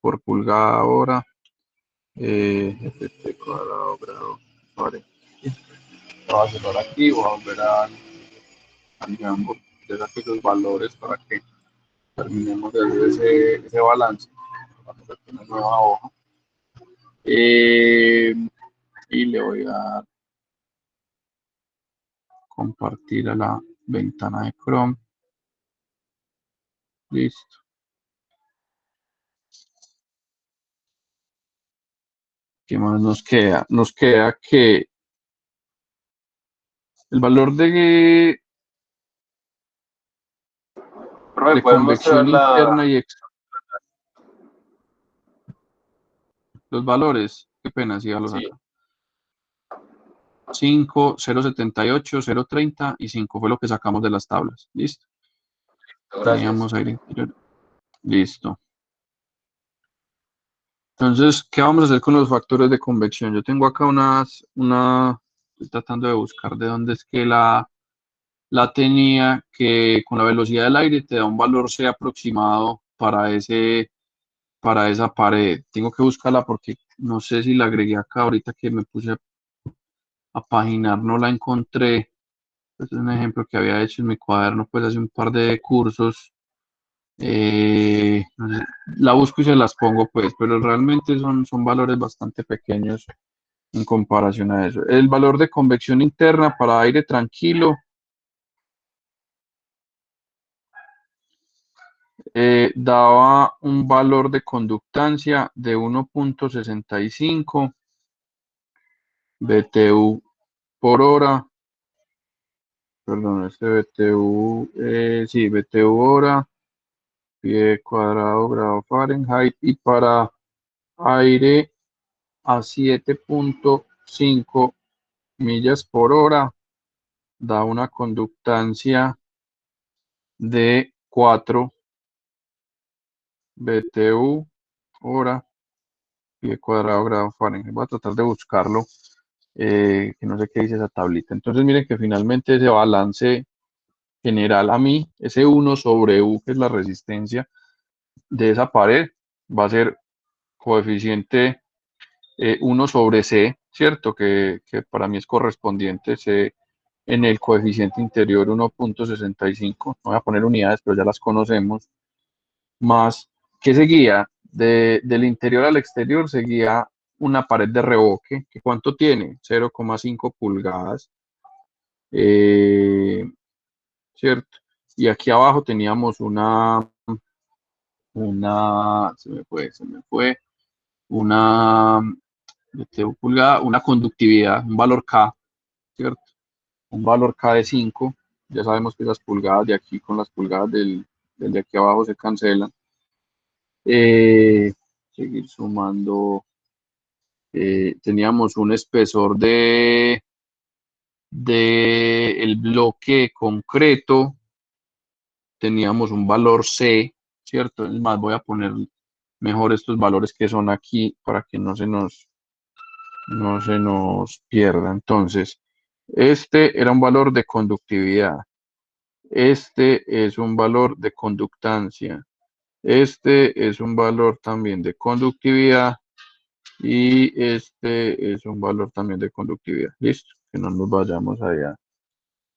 por pulgada hora. FT cuadrado, grado Fahrenheit. Lo voy a cerrar aquí, voy a volver al Jamboard, de aquellos valores para que terminemos de ver ese balance. Vamos a hacer una nueva hoja. Y le voy a compartir a la ventana de Chrome. Listo. ¿Qué más nos queda? Nos queda que el valor de Profe, ¿pueden mostrar convección interna y externa. Los valores, qué pena, si ya los Sí, acá. 5, 0.78, 0.30 y 5 fue lo que sacamos de las tablas. Listo. gracias. Teníamos aire interior. Listo. Entonces, ¿qué vamos a hacer con los factores de convección? Yo tengo acá estoy tratando de buscar de dónde es que la tenía, que con la velocidad del aire te da un valor C aproximado para esa pared. Tengo que buscarla porque no sé si la agregué acá ahorita que me puse a paginar, no la encontré. Este es un ejemplo que había hecho en mi cuaderno, pues hace un par de cursos. No sé, la busco y se las pongo, pues, pero realmente son valores bastante pequeños en comparación a eso. El valor de convección interna para aire tranquilo daba un valor de conductancia de 1.65 BTU por hora. Perdón, este BTU, sí, BTU hora, pie cuadrado, grado Fahrenheit, y para aire a 7.5 millas por hora da una conductancia de 4 BTU hora, pie cuadrado, grado Fahrenheit. Voy a tratar de buscarlo, que no sé qué dice esa tablita. Entonces, miren que finalmente ese balance general a mí, ese 1/U, que es la resistencia de esa pared, va a ser coeficiente 1/C, ¿cierto? Que para mí es correspondiente C en el coeficiente interior 1.65. No voy a poner unidades, pero ya las conocemos. Más, ¿qué seguía? Del interior al exterior seguía una pared de revoque, que ¿cuánto tiene? 0,5 pulgadas, ¿cierto? Y aquí abajo teníamos se me fue, una, pulgada, una conductividad, un valor K, ¿cierto? Un valor K de 5. Ya sabemos que las pulgadas de aquí con las pulgadas del de aquí abajo se cancelan. Seguir sumando. Teníamos un espesor de el bloque concreto, teníamos un valor C, ¿cierto? Es más, voy a poner mejor estos valores que son aquí para que no se nos pierda. Entonces, este era un valor de conductividad, este es un valor de conductancia, este es un valor también de conductividad y este es un valor también de conductividad. Listo, que no nos vayamos allá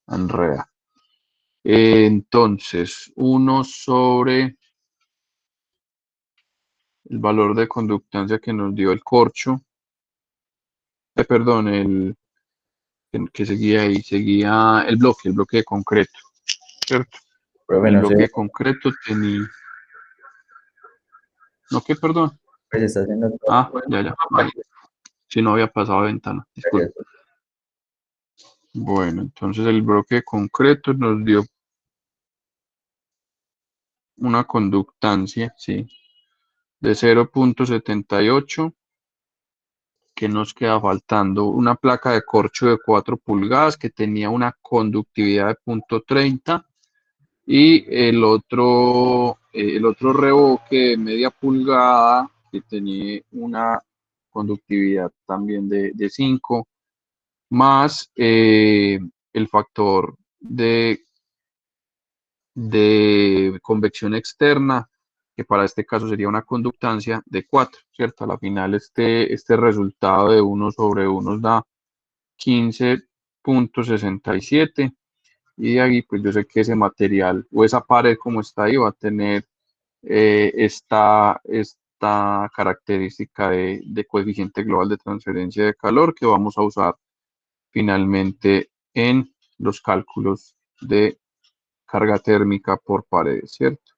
a enredar. Entonces, 1/el valor de conductancia que nos dio el corcho, perdón, que seguía ahí, seguía el bloque de concreto, ¿cierto? Profe, El no sé, bloque de concreto tenía, ¿no qué, perdón? pues está haciendo todo. Ah, ya, vale. Si no había pasado ventana, disculpe. Bueno, entonces el bloque de concreto nos dio una conductancia, ¿sí? De 0,78, que nos queda faltando una placa de corcho de 4 pulgadas que tenía una conductividad de 0,30 y el otro revoque de media pulgada que tenía una conductividad también de 5, más el factor de convección externa, que para este caso sería una conductancia de 4, ¿cierto? A la final este resultado de 1/1 nos da 15,67, y de ahí pues yo sé que ese material o esa pared como está ahí va a tener esta característica de coeficiente global de transferencia de calor que vamos a usar finalmente en los cálculos de carga térmica por pared, ¿cierto?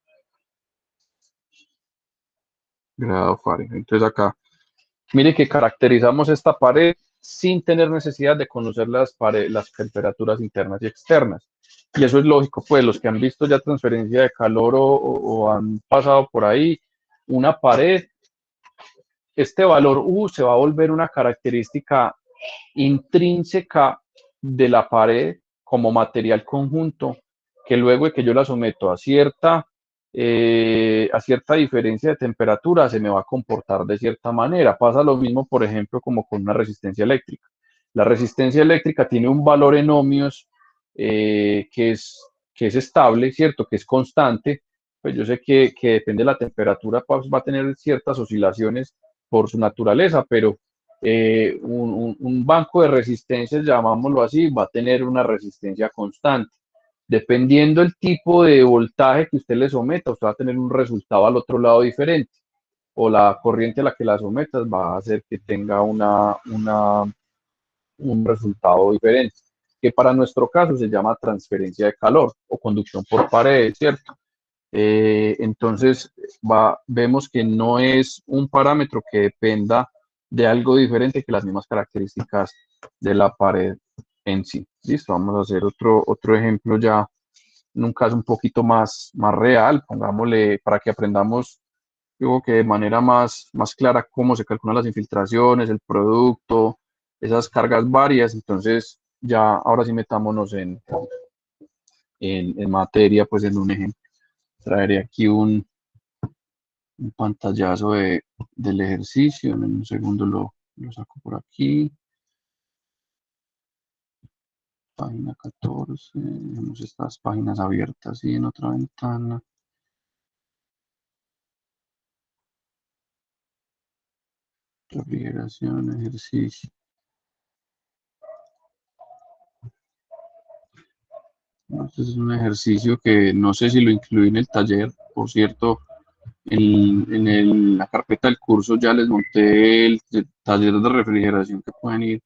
Grado Fahrenheit. Entonces acá, mire que caracterizamos esta pared sin tener necesidad de conocer las temperaturas internas y externas. Y eso es lógico, pues los que han visto ya transferencia de calor o han pasado por ahí, una pared, este valor U se va a volver una característica intrínseca de la pared como material conjunto, que luego de que yo la someto a cierta diferencia de temperatura se me va a comportar de cierta manera. Pasa lo mismo, por ejemplo, como con una resistencia eléctrica. La resistencia eléctrica tiene un valor en ohmios que es estable, ¿cierto? Que es constante. Pues yo sé que depende de la temperatura, pues va a tener ciertas oscilaciones por su naturaleza, pero un banco de resistencias, llamámoslo así, va a tener una resistencia constante. Dependiendo del tipo de voltaje que usted le someta, usted va a tener un resultado al otro lado diferente, o la corriente a la que la sometas va a hacer que tenga un resultado diferente, que para nuestro caso se llama transferencia de calor o conducción por paredes, ¿cierto? Entonces, vemos que no es un parámetro que dependa de algo diferente que las mismas características de la pared en sí. Listo, vamos a hacer otro ejemplo ya en un caso un poquito más real, pongámosle, para que aprendamos, digo que de manera más clara cómo se calculan las infiltraciones, el producto, esas cargas varias. Entonces, ya ahora sí metámonos en materia, pues en un ejemplo. Traeré aquí un pantallazo del ejercicio. En un segundo lo saco por aquí. Página 14. Tenemos estas páginas abiertas y en otra ventana. Refrigeración, ejercicio. Este es un ejercicio que no sé si lo incluí en el taller. Por cierto, la carpeta del curso ya les monté el taller de refrigeración que pueden ir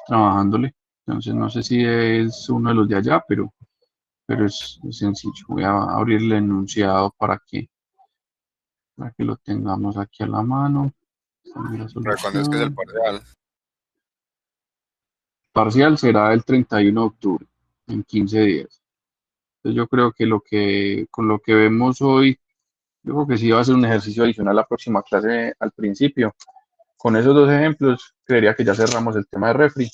trabajándole. Entonces no sé si es uno de los de allá, pero es sencillo. Voy a abrir el enunciado para que lo tengamos aquí a la mano. Esta es la ¿Para cuándo es que es el solución. parcial? Parcial será el 31 de octubre, en 15 días. Entonces yo creo que con lo que vemos hoy, yo creo que sí va a ser un ejercicio adicional la próxima clase al principio. Con esos dos ejemplos, creería que ya cerramos el tema de refri,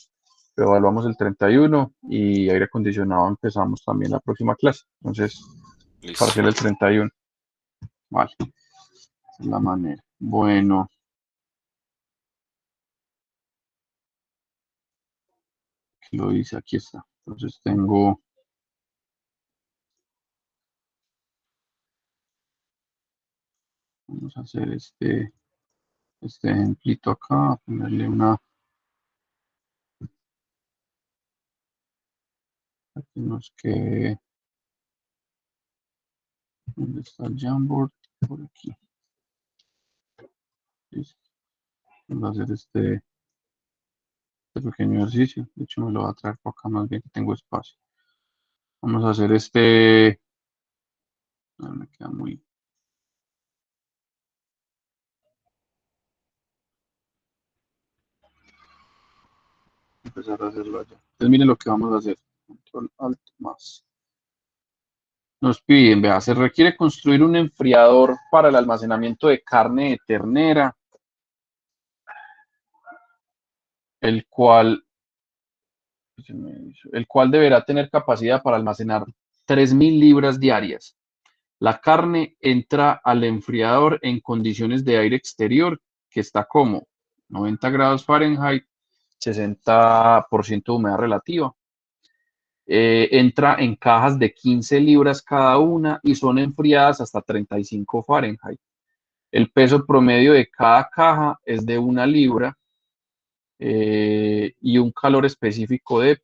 pero evaluamos el 31 y aire acondicionado empezamos también la próxima clase. Entonces, Listo. parcial el 31. Vale, esa es la manera. Bueno, lo hice, aquí está. Entonces vamos a hacer este ejemplito acá, ponerle aquí nos quede, ¿dónde está el Jamboard? Por aquí. Listo. Vamos a hacer este pequeño ejercicio. De hecho, me lo voy a traer por acá más bien que tengo espacio. Vamos a hacer me queda muy. empezar a hacerlo allá. Entonces miren lo que vamos a hacer. Control Alt más. Nos piden, vea, se requiere construir un enfriador para el almacenamiento de carne de ternera, el cual deberá tener capacidad para almacenar 3.000 libras diarias. La carne entra al enfriador en condiciones de aire exterior, que está como 90 grados Fahrenheit, 60% de humedad relativa. Entra en cajas de 15 libras cada una y son enfriadas hasta 35 Fahrenheit. El peso promedio de cada caja es de 1 libra y un calor específico de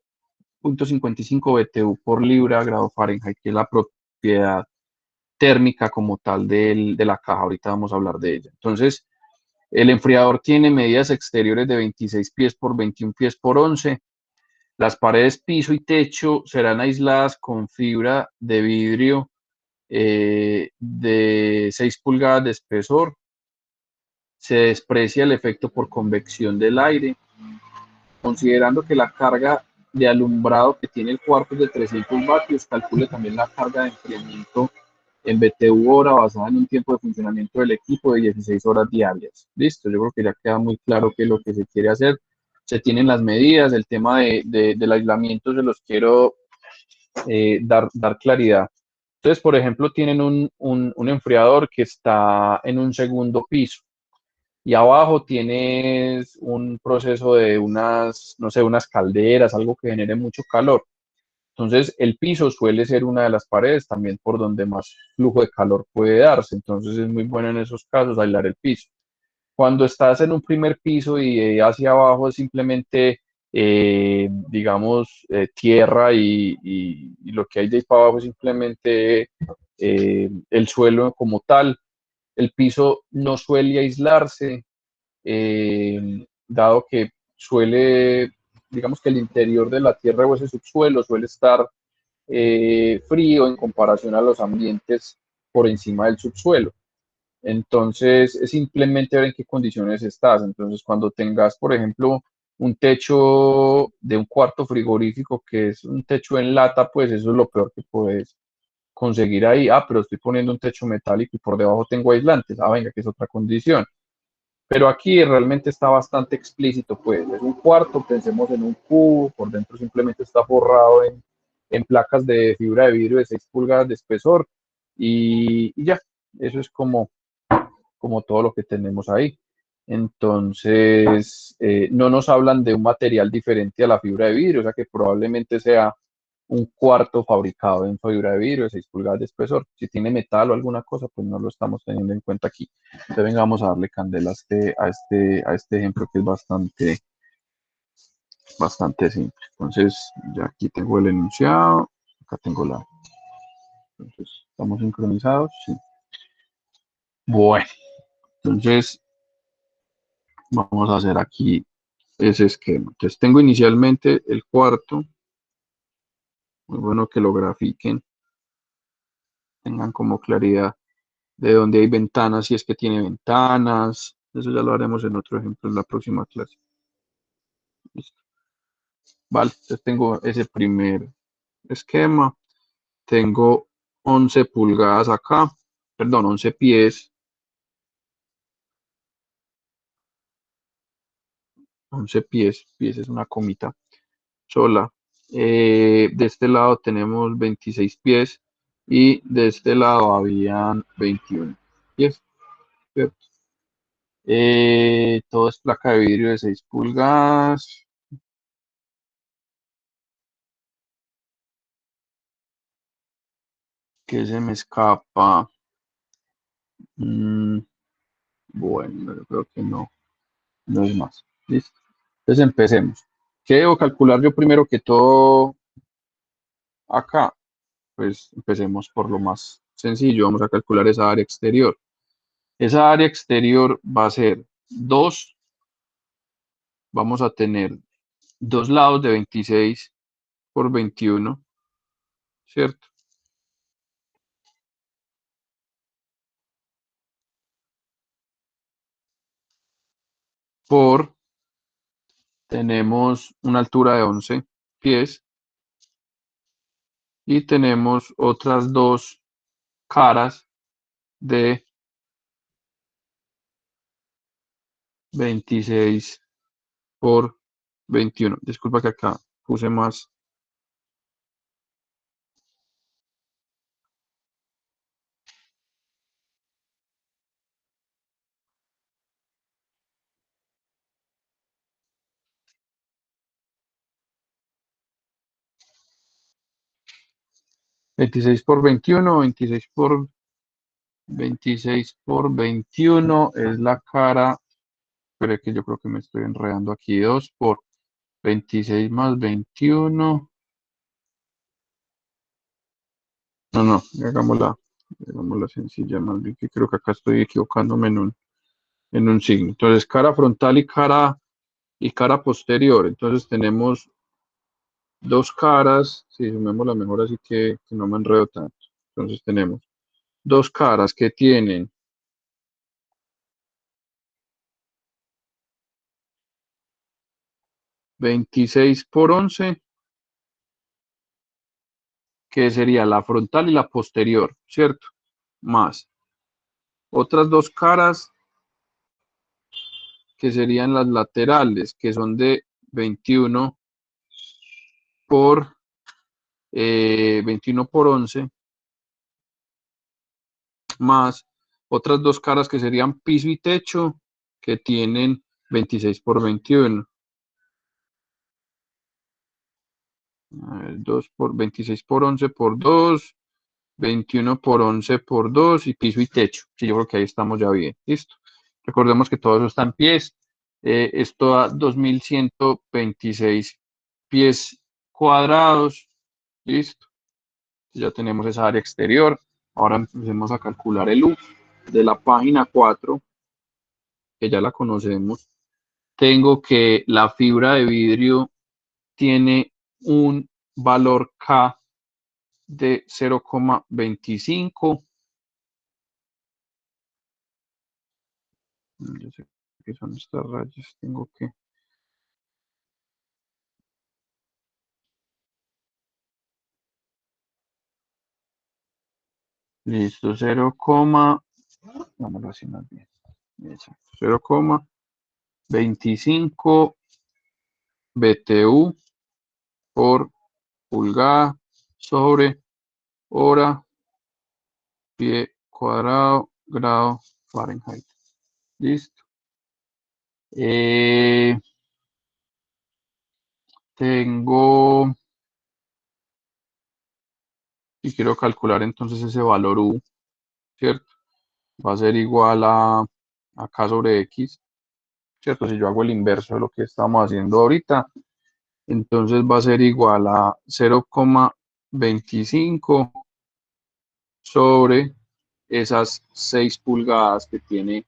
0.55 BTU por libra grado Fahrenheit, que es la propiedad térmica como tal de la caja. Ahorita vamos a hablar de ella. Entonces, el enfriador tiene medidas exteriores de 26 pies por 21 pies por 11. Las paredes, piso y techo serán aisladas con fibra de vidrio de 6 pulgadas de espesor. Se desprecia el efecto por convección del aire, considerando que la carga de alumbrado que tiene el cuarto es de 300 vatios, calcule también la carga de enfriamiento en BTU hora basada en un tiempo de funcionamiento del equipo de 16 horas diarias. Listo, yo creo que ya queda muy claro qué es lo que se quiere hacer. Se tienen las medidas, el tema del aislamiento se los quiero dar claridad. Entonces, por ejemplo, tienen un enfriador que está en un segundo piso y abajo tienes un proceso de unas, no sé, unas calderas, algo que genere mucho calor. Entonces, el piso suele ser una de las paredes también por donde más flujo de calor puede darse. Entonces, es muy bueno en esos casos aislar el piso. Cuando estás en un primer piso y hacia abajo es simplemente, digamos, tierra y lo que hay de ahí para abajo es simplemente el suelo como tal. El piso no suele aislarse, dado que suele, digamos que el interior de la tierra o ese subsuelo suele estar frío en comparación a los ambientes por encima del subsuelo. Entonces, es simplemente ver en qué condiciones estás. Entonces, cuando tengas, por ejemplo, un techo de un cuarto frigorífico que es un techo en lata, pues eso es lo peor que puedes conseguir ahí. Ah, pero estoy poniendo un techo metálico y por debajo tengo aislantes. Ah, venga, que es otra condición. Pero aquí realmente está bastante explícito, pues es un cuarto, pensemos en un cubo, por dentro simplemente está forrado en placas de fibra de vidrio de 6 pulgadas de espesor y ya, eso es como todo lo que tenemos ahí. Entonces, no nos hablan de un material diferente a la fibra de vidrio, o sea que probablemente sea un cuarto fabricado en fibra de vidrio de 6 pulgadas de espesor. Si tiene metal o alguna cosa, pues no lo estamos teniendo en cuenta aquí. Entonces, venga, vamos a darle candela a este ejemplo que es bastante simple. Entonces, ya aquí tengo el enunciado, acá tengo la. Entonces, ¿estamos sincronizados? Sí. Bueno, entonces vamos a hacer aquí ese esquema. Entonces, tengo inicialmente el cuarto. Muy bueno que lo grafiquen, tengan como claridad de dónde hay ventanas, si es que tiene ventanas. Eso ya lo haremos en otro ejemplo en la próxima clase. Listo. Vale, entonces tengo ese primer esquema. Tengo 11 pulgadas acá, perdón, 11 pies. 11 pies, pies es una comita sola. De este lado tenemos 26 pies y de este lado habían 21 pies. ¿Cierto? Todo es placa de vidrio de 6 pulgadas. ¿Qué se me escapa? Mm, bueno, yo creo que no es más. ¿Listo? Entonces empecemos. ¿Qué debo calcular yo primero que todo acá? Pues empecemos por lo más sencillo. Vamos a calcular esa área exterior. Esa área exterior va a ser 2. Vamos a tener dos lados de 26 por 21, ¿cierto? Por tenemos una altura de 11 pies y tenemos otras dos caras de 26 por 21. Disculpa que acá puse más. ¿26 por 21? 26 por 21 es la cara, pero que yo creo que me estoy enredando aquí. 2 por 26 más 21. No, hagámosla sencilla, más bien que creo que acá estoy equivocándome en un signo. Entonces, cara frontal y cara posterior. Entonces tenemos dos caras, si sumémosla mejor así que no me enredo tanto. Entonces tenemos dos caras que tienen 26 por 11, que sería la frontal y la posterior, ¿cierto? Más otras dos caras que serían las laterales, que son de 21 por 21 por 11, más otras dos caras que serían piso y techo, que tienen 26 por 21. A ver, 2 por 26 por 11 por 2, 21 por 11 por 2 y piso y techo. Sí, yo creo que ahí estamos ya bien. Listo. Recordemos que todo eso está en pies. Esto da 2126 pies cuadrados. Listo. Ya tenemos esa área exterior. Ahora empecemos a calcular el U de la página 4, que ya la conocemos. Tengo que la fibra de vidrio tiene un valor K de 0,25. Yo sé que son estas rayas, tengo que... Listo, 0, vámonos así más bien. Exacto, 0,25 BTU por pulgada sobre hora, pie cuadrado, grado Fahrenheit. Listo. Tengo, y quiero calcular entonces ese valor U, ¿cierto? Va a ser igual a K sobre X, ¿cierto? Si yo hago el inverso de lo que estamos haciendo ahorita, entonces va a ser igual a 0,25 sobre esas 6 pulgadas que tiene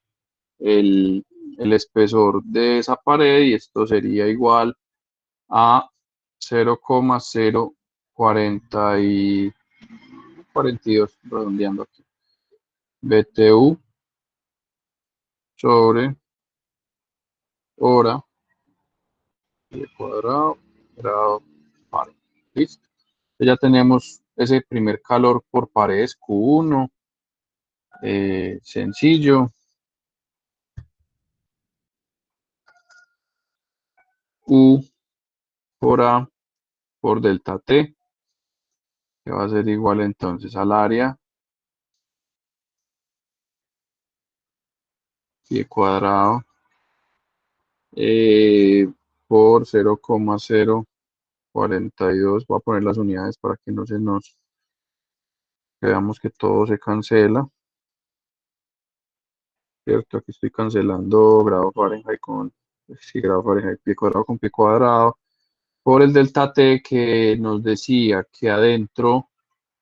el espesor de esa pared, y esto sería igual a 0,042, redondeando aquí, BTU sobre hora, pie cuadrado, grado Fahrenheit. ¿Listo? Ya tenemos ese primer calor por paredes Q1, sencillo. U por A por delta T, que va a ser igual entonces al área pie cuadrado por 0,042. Voy a poner las unidades para que no se nos, veamos que todo se cancela, ¿cierto? Aquí estoy cancelando grado Fahrenheit con, sí, grado Fahrenheit, pie cuadrado con pie cuadrado, por el delta T que nos decía que adentro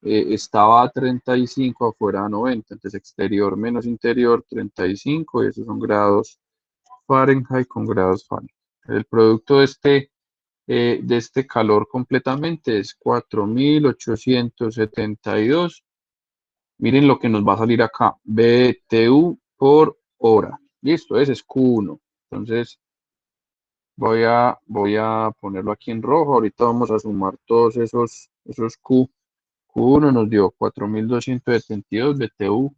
estaba a 35, afuera a 90, entonces exterior menos interior 35, y esos son grados Fahrenheit con grados Fahrenheit. El producto de este calor completamente es 4872. Miren lo que nos va a salir acá, BTU por hora. Listo, ese es Q1. Entonces, Voy a ponerlo aquí en rojo. Ahorita vamos a sumar todos esos Q. Q1 nos dio 4.272 BTU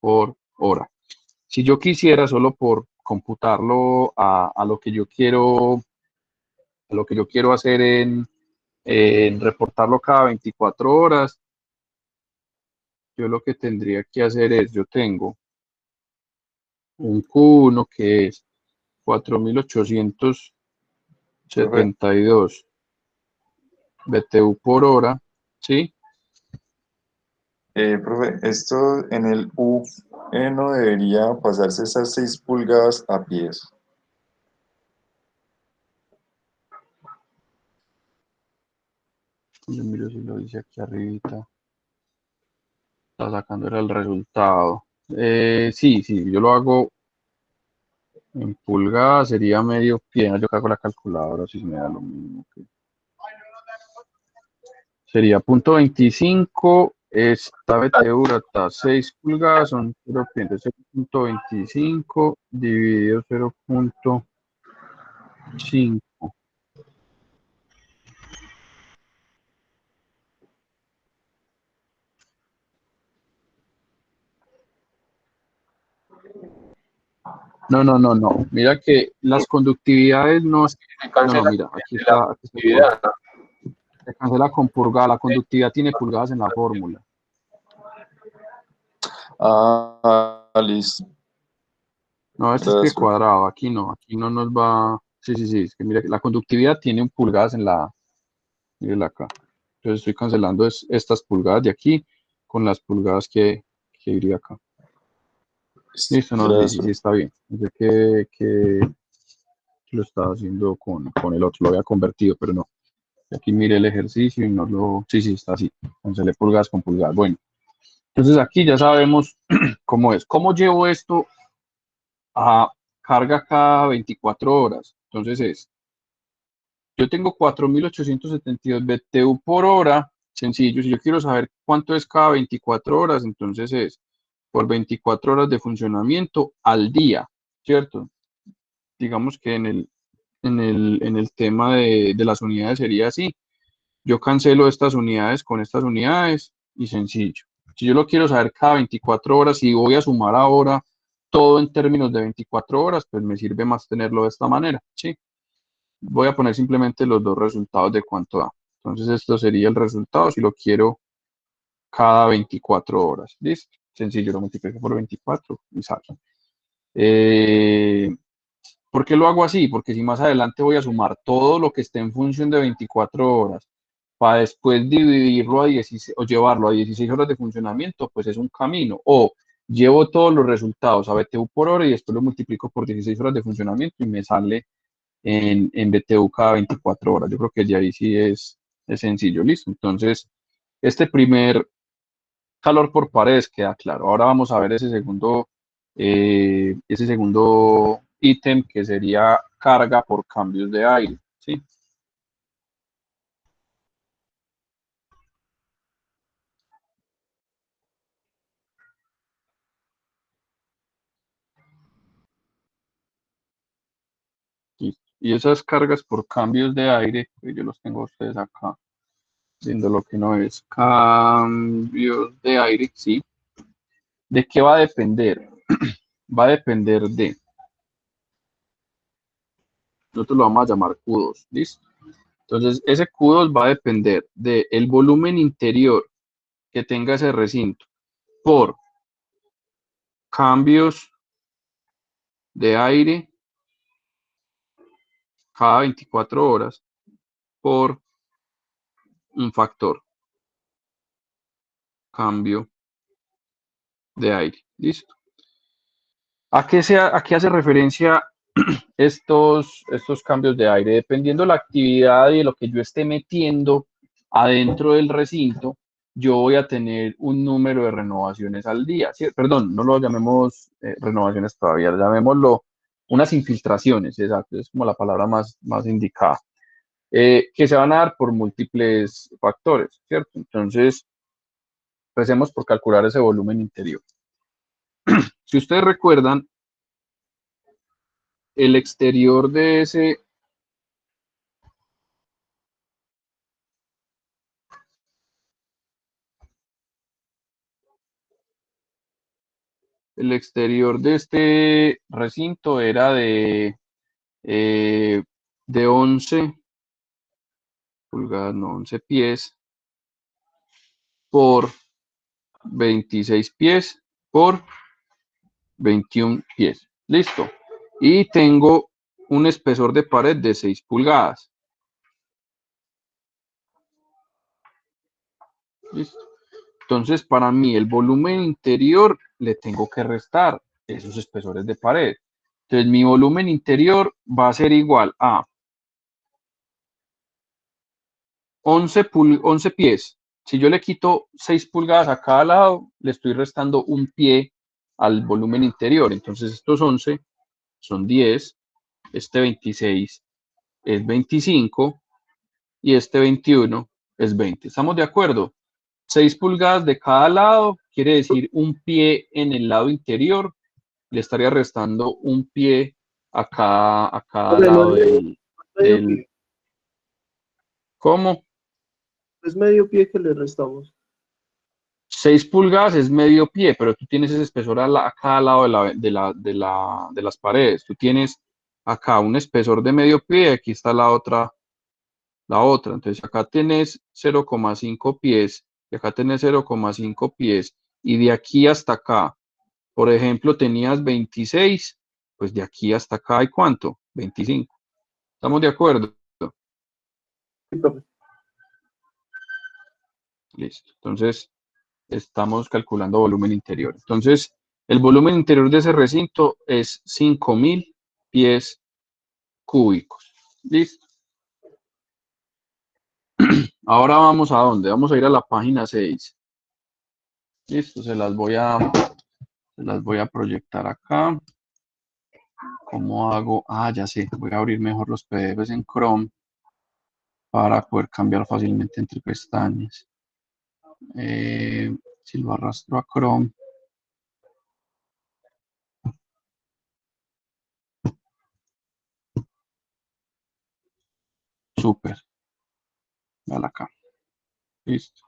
por hora. Si yo quisiera, solo por computarlo a lo que yo quiero, a lo que yo quiero hacer en reportarlo cada 24 horas, yo lo que tendría que hacer es, yo tengo un Q1 que es Profe, 4.872 BTU por hora, ¿sí? profe, esto en el U no debería pasarse esas 6 pulgadas a pies. Yo miro si lo dice aquí arribita. Está sacando el resultado. Sí, yo lo hago en pulgadas, sería medio pie. Yo cago la calculadora si me da lo mismo. Sería punto 25. Esta BTU está 6 pulgadas, son 0.25 dividido 0.5. No. Mira que las conductividades no. Se No, cancela mira, aquí la está, actividad. se cancela con pulgada. La conductividad tiene pulgadas en la fórmula. Ah, listo. No, este es pie Gracias, profe. cuadrado, aquí no nos va. Sí, es que mira, la conductividad tiene un pulgadas en la, mírala acá. Entonces estoy cancelando estas pulgadas de aquí con las pulgadas que iría acá. Listo, no, Gracias, sí profe. está bien. Yo que lo estaba haciendo con el otro, lo había convertido, pero no. Aquí mire el ejercicio y no lo. Sí, está así. Cancelé pulgadas con pulgadas. Bueno, entonces aquí ya sabemos cómo es. ¿Cómo llevo esto a carga cada 24 horas? Entonces yo tengo 4.872 BTU por hora. Sencillo, si yo quiero saber cuánto es cada 24 horas, entonces es por 24 horas de funcionamiento al día, ¿cierto? Digamos que en el tema de las unidades sería así. Yo cancelo estas unidades con estas unidades y sencillo. Si yo lo quiero saber cada 24 horas y voy a sumar ahora todo en términos de 24 horas, pues me sirve más tenerlo de esta manera, ¿sí? Voy a poner simplemente los dos resultados de cuánto da. Entonces esto sería el resultado si lo quiero cada 24 horas. ¿Listo? Sencillo, lo multiplico por 24 y sale. ¿Por qué lo hago así? Porque si más adelante voy a sumar todo lo que esté en función de 24 horas para después dividirlo a 16 o llevarlo a 16 horas de funcionamiento, pues es un camino. O llevo todos los resultados a BTU por hora y después lo multiplico por 16 horas de funcionamiento y me sale en BTU cada 24 horas. Yo creo que ya ahí sí es sencillo, listo. Entonces, este primer calor por paredes queda claro. Ahora vamos a ver ese segundo ítem que sería carga por cambios de aire, ¿sí? Y esas cargas por cambios de aire, pues yo los tengo a ustedes acá, viendo lo que no es cambios de aire, ¿sí? ¿De qué va a depender? Va a depender de, nosotros lo vamos a llamar Q2, ¿listo? Entonces, ese Q2 va a depender del volumen interior que tenga ese recinto por cambios de aire cada 24 horas por un factor cambio de aire. ¿Listo? ¿A qué hace referencia estos cambios de aire? Dependiendo de la actividad y de lo que yo esté metiendo adentro del recinto, yo voy a tener un número de renovaciones al día. ¿Sí? Perdón, no lo llamemos renovaciones todavía, llamémoslo unas infiltraciones, exacto, es como la palabra más indicada, que se van a dar por múltiples factores, ¿cierto? Entonces, empecemos por calcular ese volumen interior. Si ustedes recuerdan, el exterior de ese el exterior de este recinto era de 11 pulgadas, no, 11 pies por 26 pies por 21 pies. Listo. Y tengo un espesor de pared de 6 pulgadas. Listo. Entonces, para mí, el volumen interior le tengo que restar esos espesores de pared. Entonces, mi volumen interior va a ser igual a 11 pies. Si yo le quito 6 pulgadas a cada lado, le estoy restando un pie al volumen interior. Entonces, estos 11 son 10, este 26 es 25 y este 21 es 20. ¿Estamos de acuerdo? 6 pulgadas de cada lado quiere decir un pie en el lado interior. Le estaría restando un pie a cada lado Medio pie. ¿Cómo? Es medio pie que le restamos. 6 pulgadas es medio pie, pero tú tienes ese espesor a cada lado de las paredes. Tú tienes acá un espesor de medio pie y aquí está la otra. Entonces acá tenés 0,5 pies y acá tenés 0,5 pies y de aquí hasta acá, por ejemplo, tenías 26, pues de aquí hasta acá hay ¿cuánto? 25. ¿Estamos de acuerdo? Sí, profe. Listo. Entonces estamos calculando volumen interior. Entonces el volumen interior de ese recinto es 5.000 pies cúbicos. Listo. Ahora vamos a dónde? Vamos a ir a la página 6. Listo, se las voy a proyectar acá. ¿Cómo hago? Ah, ya sé, voy a abrir mejor los PDFs en Chrome para poder cambiar fácilmente entre pestañas. Si lo arrastro a Chrome. Súper. Dale acá. Listo.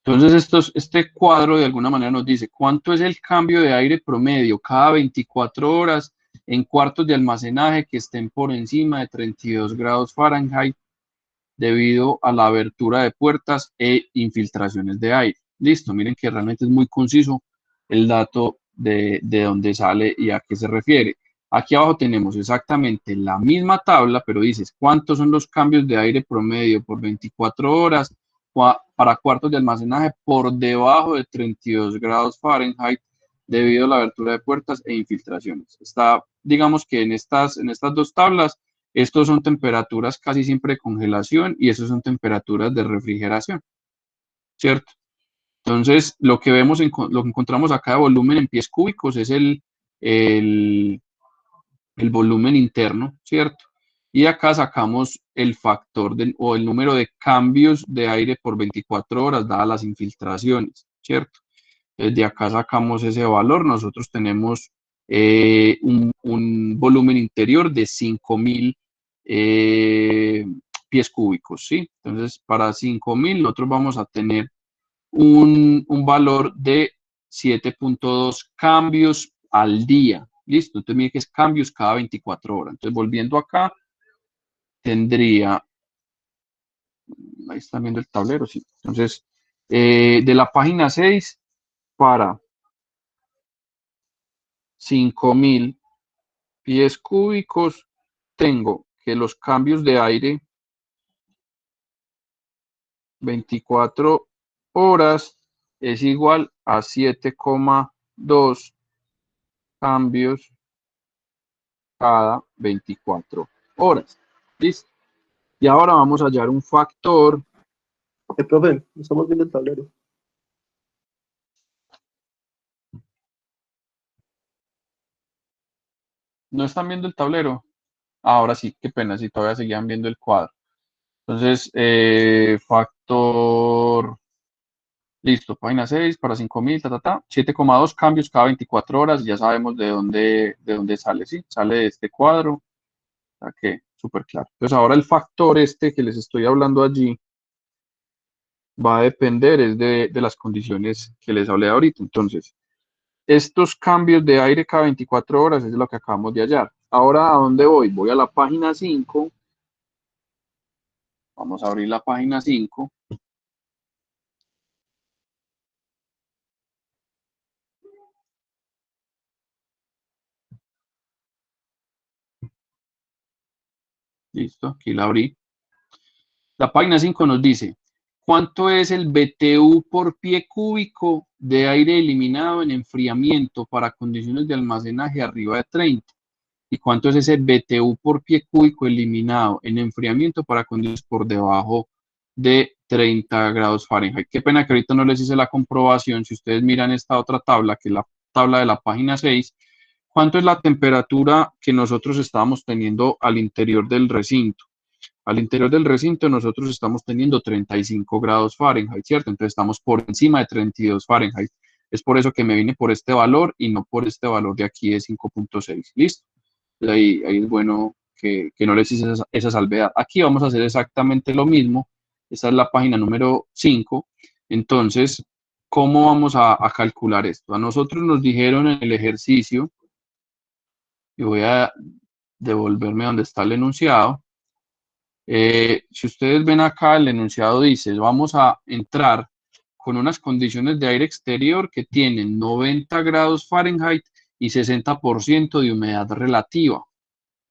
Entonces, este cuadro de alguna manera nos dice cuánto es el cambio de aire promedio cada 24 horas en cuartos de almacenaje que estén por encima de 32 grados Fahrenheit debido a la abertura de puertas e infiltraciones de aire. Listo, miren que realmente es muy conciso el dato de dónde sale y a qué se refiere. Aquí abajo tenemos exactamente la misma tabla, pero dices cuántos son los cambios de aire promedio por 24 horas para cuartos de almacenaje por debajo de 32 grados Fahrenheit debido a la abertura de puertas e infiltraciones. Está, digamos que en estas dos tablas, estos son temperaturas casi siempre de congelación y estos son temperaturas de refrigeración, ¿cierto? Entonces, lo que vemos, lo que encontramos acá de volumen en pies cúbicos es el volumen interno, ¿cierto? Y acá sacamos el factor o el número de cambios de aire por 24 horas dadas las infiltraciones, ¿cierto? Desde acá sacamos ese valor. Nosotros tenemos un volumen interior de 5.000 pies cúbicos, ¿sí? Entonces, para 5.000 nosotros vamos a tener un valor de 7.2 cambios al día. ¿Listo? Entonces, miren que es cambios cada 24 horas. Entonces, volviendo acá, tendría, ahí están viendo el tablero, sí. Entonces, de la página 6 para 5.000 pies cúbicos, tengo que los cambios de aire 24 horas es igual a 7,2 cambios cada 24 horas. ¿Listo? Y ahora vamos a hallar un factor. Profe, estamos viendo el tablero. ¿No están viendo el tablero? Ahora sí, qué pena, si todavía seguían viendo el cuadro. Entonces, factor, listo, página 6 para 5.000, 7,2 cambios cada 24 horas, ya sabemos de dónde sale, ¿sí? Sale de este cuadro, o que súper claro. Entonces, ahora el factor este que les estoy hablando allí va a depender es de las condiciones que les hablé ahorita. Entonces, estos cambios de aire cada 24 horas es lo que acabamos de hallar. Ahora, ¿a dónde voy? Voy a la página 5. Vamos a abrir la página 5. Listo, aquí la abrí. La página 5 nos dice, ¿cuánto es el BTU por pie cúbico de aire eliminado en enfriamiento para condiciones de almacenaje arriba de 30? ¿Y cuánto es ese BTU por pie cúbico eliminado en enfriamiento para condiciones por debajo de 30 grados Fahrenheit? Qué pena que ahorita no les hice la comprobación. Si ustedes miran esta otra tabla, que es la tabla de la página 6, ¿cuánto es la temperatura que nosotros estábamos teniendo al interior del recinto? Al interior del recinto nosotros estamos teniendo 35 grados Fahrenheit, ¿cierto? Entonces estamos por encima de 32 Fahrenheit. Es por eso que me vine por este valor y no por este valor de aquí de 5.6. ¿Listo? Ahí es bueno que no les hice esa salvedad. Aquí vamos a hacer exactamente lo mismo. Esta es la página número 5. Entonces, ¿cómo vamos a calcular esto? A nosotros nos dijeron en el ejercicio, y voy a devolverme donde está el enunciado. Si ustedes ven acá, el enunciado dice, vamos a entrar con unas condiciones de aire exterior que tienen 90 grados Fahrenheit y 60% de humedad relativa.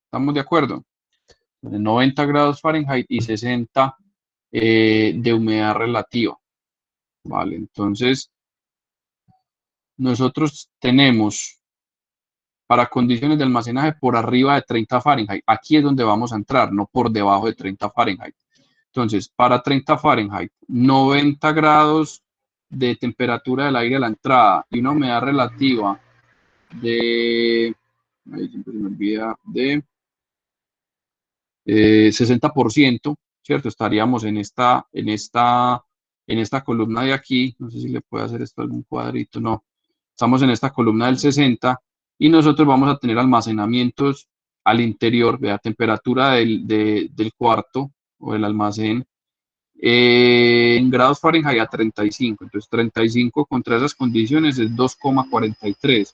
¿Estamos de acuerdo? 90 grados Fahrenheit y 60 de humedad relativa. Vale, entonces nosotros tenemos para condiciones de almacenaje por arriba de 30 Fahrenheit. Aquí es donde vamos a entrar, no por debajo de 30 Fahrenheit. Entonces, para 30 Fahrenheit, 90 grados de temperatura del aire a la entrada y una humedad relativa de, ahí siempre se me olvida, de 60%, ¿cierto? Estaríamos en esta columna de aquí, no sé si le puede hacer esto algún cuadrito, no, estamos en esta columna del 60 y nosotros vamos a tener almacenamientos al interior, de la temperatura del cuarto o del almacén en grados Fahrenheit a 35. Entonces 35 contra esas condiciones es 2,43.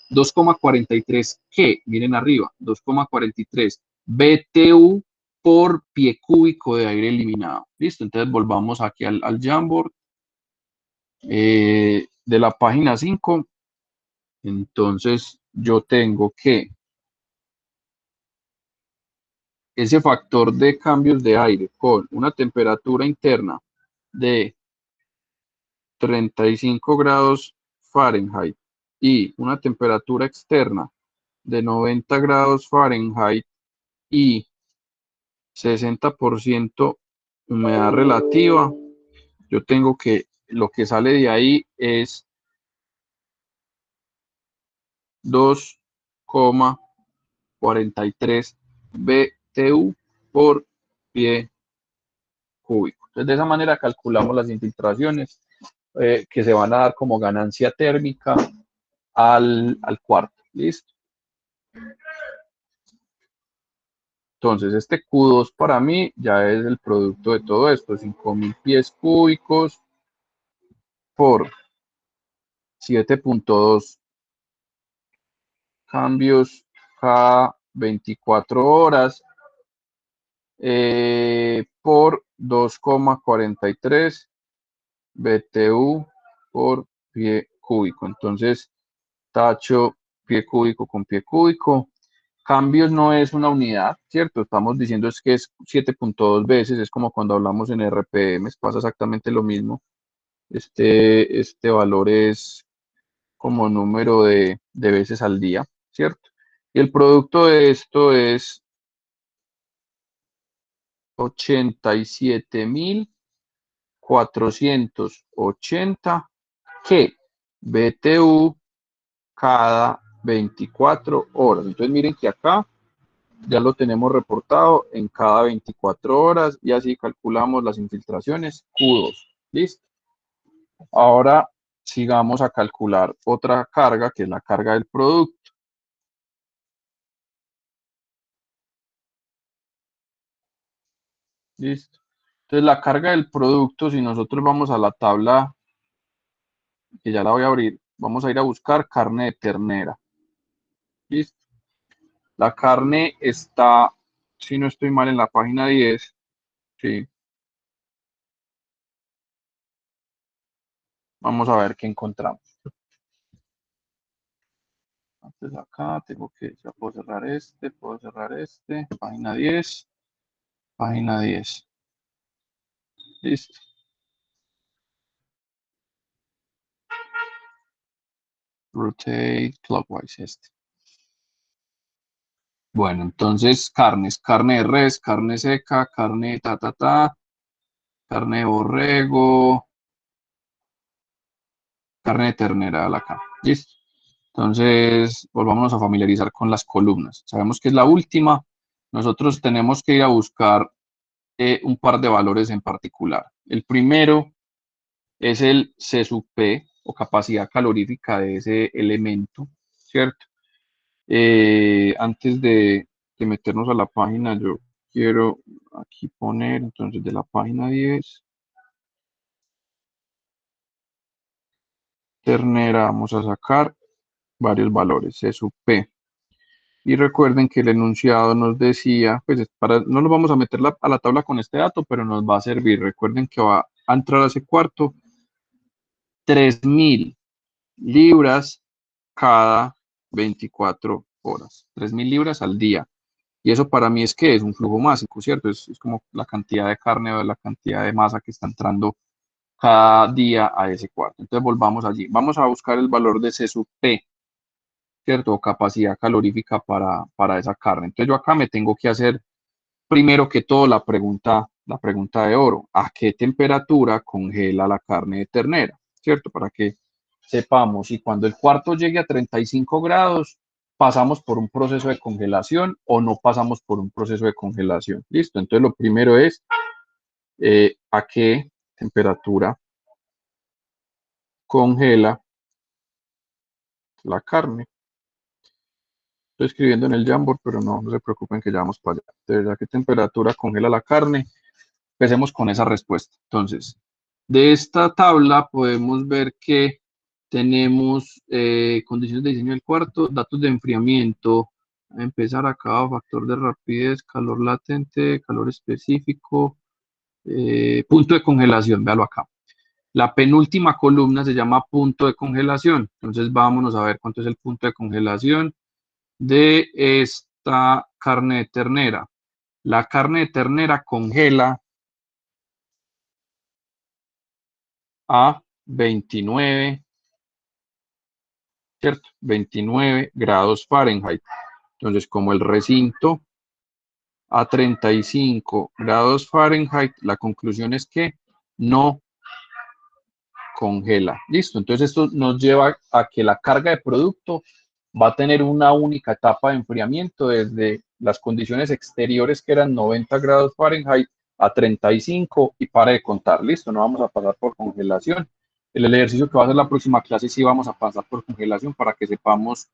2,43 ¿qué? Miren arriba, 2,43 BTU por pie cúbico de aire eliminado. Listo, entonces volvamos aquí al Jamboard de la página 5. Entonces yo tengo que ese factor de cambios de aire con una temperatura interna de 35 grados Fahrenheit y una temperatura externa de 90 grados Fahrenheit y 60% humedad relativa, yo tengo que lo que sale de ahí es 2,43 BTU por pie cúbico. Entonces, de esa manera calculamos las infiltraciones que se van a dar como ganancia térmica al cuarto. ¿Listo? Entonces, este Q2 para mí ya es el producto de todo esto, 5.000 pies cúbicos por 7.2 cambios cada 24 horas por 2,43 BTU por pie cúbico. Entonces, tacho pie cúbico con pie cúbico. Cambios no es una unidad, ¿cierto? Estamos diciendo es que es 7.2 veces, es como cuando hablamos en RPM, pasa exactamente lo mismo. Este valor es como número de veces al día, ¿cierto? Y el producto de esto es 87.480 que BTU cada 24 horas. Entonces miren que acá ya lo tenemos reportado en cada 24 horas y así calculamos las infiltraciones Q2. ¿Listo? Ahora sigamos a calcular otra carga que es la carga del producto. ¿Listo? Entonces la carga del producto, si nosotros vamos a la tabla, que ya la voy a abrir, vamos a ir a buscar carne de ternera. ¿Listo? La carne está, si no estoy mal, en la página 10. Sí. Vamos a ver qué encontramos. Entonces acá tengo que, ya puedo cerrar este, página 10, página 10. Listo. Rotate clockwise este. Bueno, entonces carnes, carne de res, carne seca, carne carne de borrego, carne de ternera a la acá. Listo. Entonces, volvámonos a familiarizar con las columnas. Sabemos que es la última. Nosotros tenemos que ir a buscar un par de valores en particular. El primero es el C sub P o capacidad calorífica de ese elemento, ¿cierto? Antes de meternos a la página, yo quiero aquí poner, entonces, de la página 10, ternera, vamos a sacar varios valores, C sub P. Y recuerden que el enunciado nos decía, pues no nos vamos a meter a la tabla con este dato, pero nos va a servir. Recuerden que va a entrar a ese cuarto 3.000 libras cada 24 horas. 3.000 libras al día. Y eso para mí es que es un flujo másico, ¿cierto? Es como la cantidad de carne o la cantidad de masa que está entrando cada día a ese cuarto. Entonces volvamos allí. Vamos a buscar el valor de C sub P, ¿cierto? O capacidad calorífica para esa carne. Entonces yo acá me tengo que hacer primero que todo la pregunta de oro. ¿A qué temperatura congela la carne de ternera? ¿Cierto? Para que sepamos, y cuando el cuarto llegue a 35 grados, pasamos por un proceso de congelación o no pasamos por un proceso de congelación. ¿Listo? Entonces lo primero es a qué temperatura congela la carne. Estoy escribiendo en el Jamboard, pero no se preocupen que ya vamos para allá. Entonces, ¿a qué temperatura congela la carne? Empecemos con esa respuesta. Entonces, de esta tabla podemos ver que tenemos condiciones de diseño del cuarto, datos de enfriamiento, a empezar acá, factor de rapidez, calor latente, calor específico, punto de congelación, véalo acá. La penúltima columna se llama punto de congelación. Entonces vámonos a ver cuánto es el punto de congelación de esta carne de ternera. La carne de ternera congela a 29, ¿cierto? 29 grados Fahrenheit. Entonces, como el recinto a 35 grados Fahrenheit, la conclusión es que no congela. Listo. Entonces, esto nos lleva a que la carga de producto va a tener una única etapa de enfriamiento desde las condiciones exteriores, que eran 90 grados Fahrenheit, a 35 y para de contar. Listo, no vamos a pasar por congelación. El ejercicio que va a ser la próxima clase sí vamos a pasar por congelación para que sepamos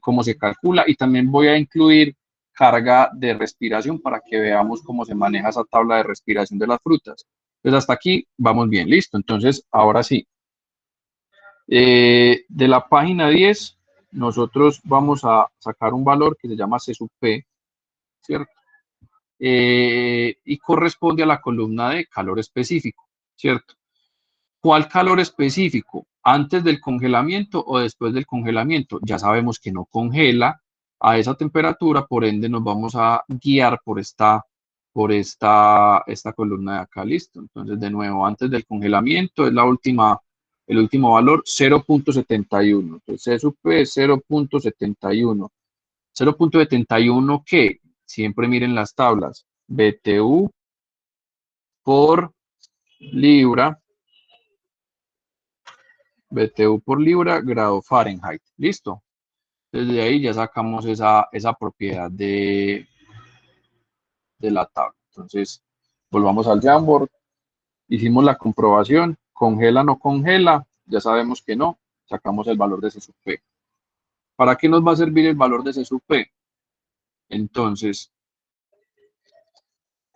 cómo se calcula, y también voy a incluir carga de respiración para que veamos cómo se maneja esa tabla de respiración de las frutas. Entonces hasta aquí vamos bien, listo. Entonces ahora sí, de la página 10 nosotros vamos a sacar un valor que se llama C sub P, ¿cierto? Y corresponde a la columna de calor específico, ¿cierto? ¿Cuál calor específico? ¿Antes del congelamiento o después del congelamiento? Ya sabemos que no congela a esa temperatura, por ende nos vamos a guiar por esta columna de acá, listo. Entonces, de nuevo, antes del congelamiento es el último valor, 0.71. Entonces, C sub P es 0.71. 0.71, ¿qué? Siempre miren las tablas. BTU por libra. BTU por libra, grado Fahrenheit. ¿Listo? Desde ahí ya sacamos esa propiedad de la tabla. Entonces, volvamos al Jamboard. Hicimos la comprobación. ¿Congela o no congela? Ya sabemos que no. Sacamos el valor de C sub P. ¿Para qué nos va a servir el valor de C sub P? Entonces,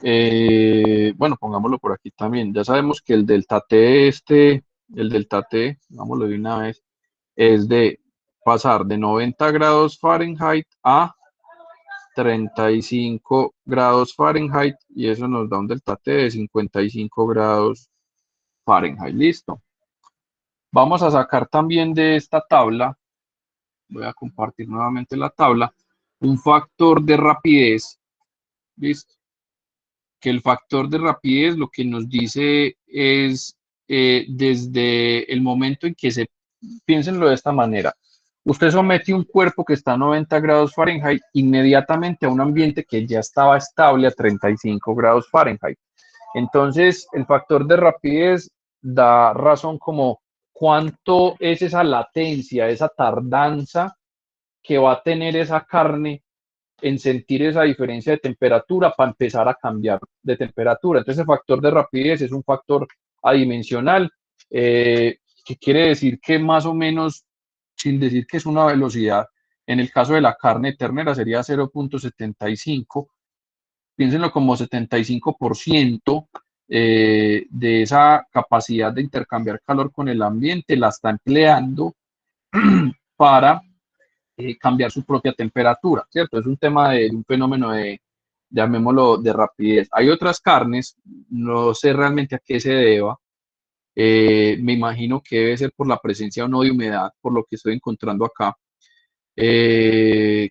bueno, pongámoslo por aquí también. Ya sabemos que el delta T, el delta T, digámoslo de una vez, es de pasar de 90 grados Fahrenheit a 35 grados Fahrenheit y eso nos da un delta T de 55 grados Fahrenheit. Listo. Vamos a sacar también de esta tabla, voy a compartir nuevamente la tabla, un factor de rapidez. ¿Listo? Que el factor de rapidez lo que nos dice es desde el momento en que piénsenlo de esta manera. Usted somete un cuerpo que está a 90 grados Fahrenheit inmediatamente a un ambiente que ya estaba estable a 35 grados Fahrenheit. Entonces, el factor de rapidez da razón como cuánto es esa latencia, esa tardanza que va a tener esa carne en sentir esa diferencia de temperatura para empezar a cambiar de temperatura. Entonces, el factor de rapidez es un factor adimensional, que quiere decir que más o menos, sin decir que es una velocidad, en el caso de la carne ternera sería 0.75, piénsenlo como 75% de esa capacidad de intercambiar calor con el ambiente la está empleando para cambiar su propia temperatura, ¿cierto? Es un tema de un fenómeno de, llamémoslo, de rapidez. Hay otras carnes, no sé realmente a qué se deba, me imagino que debe ser por la presencia o no de humedad, por lo que estoy encontrando acá.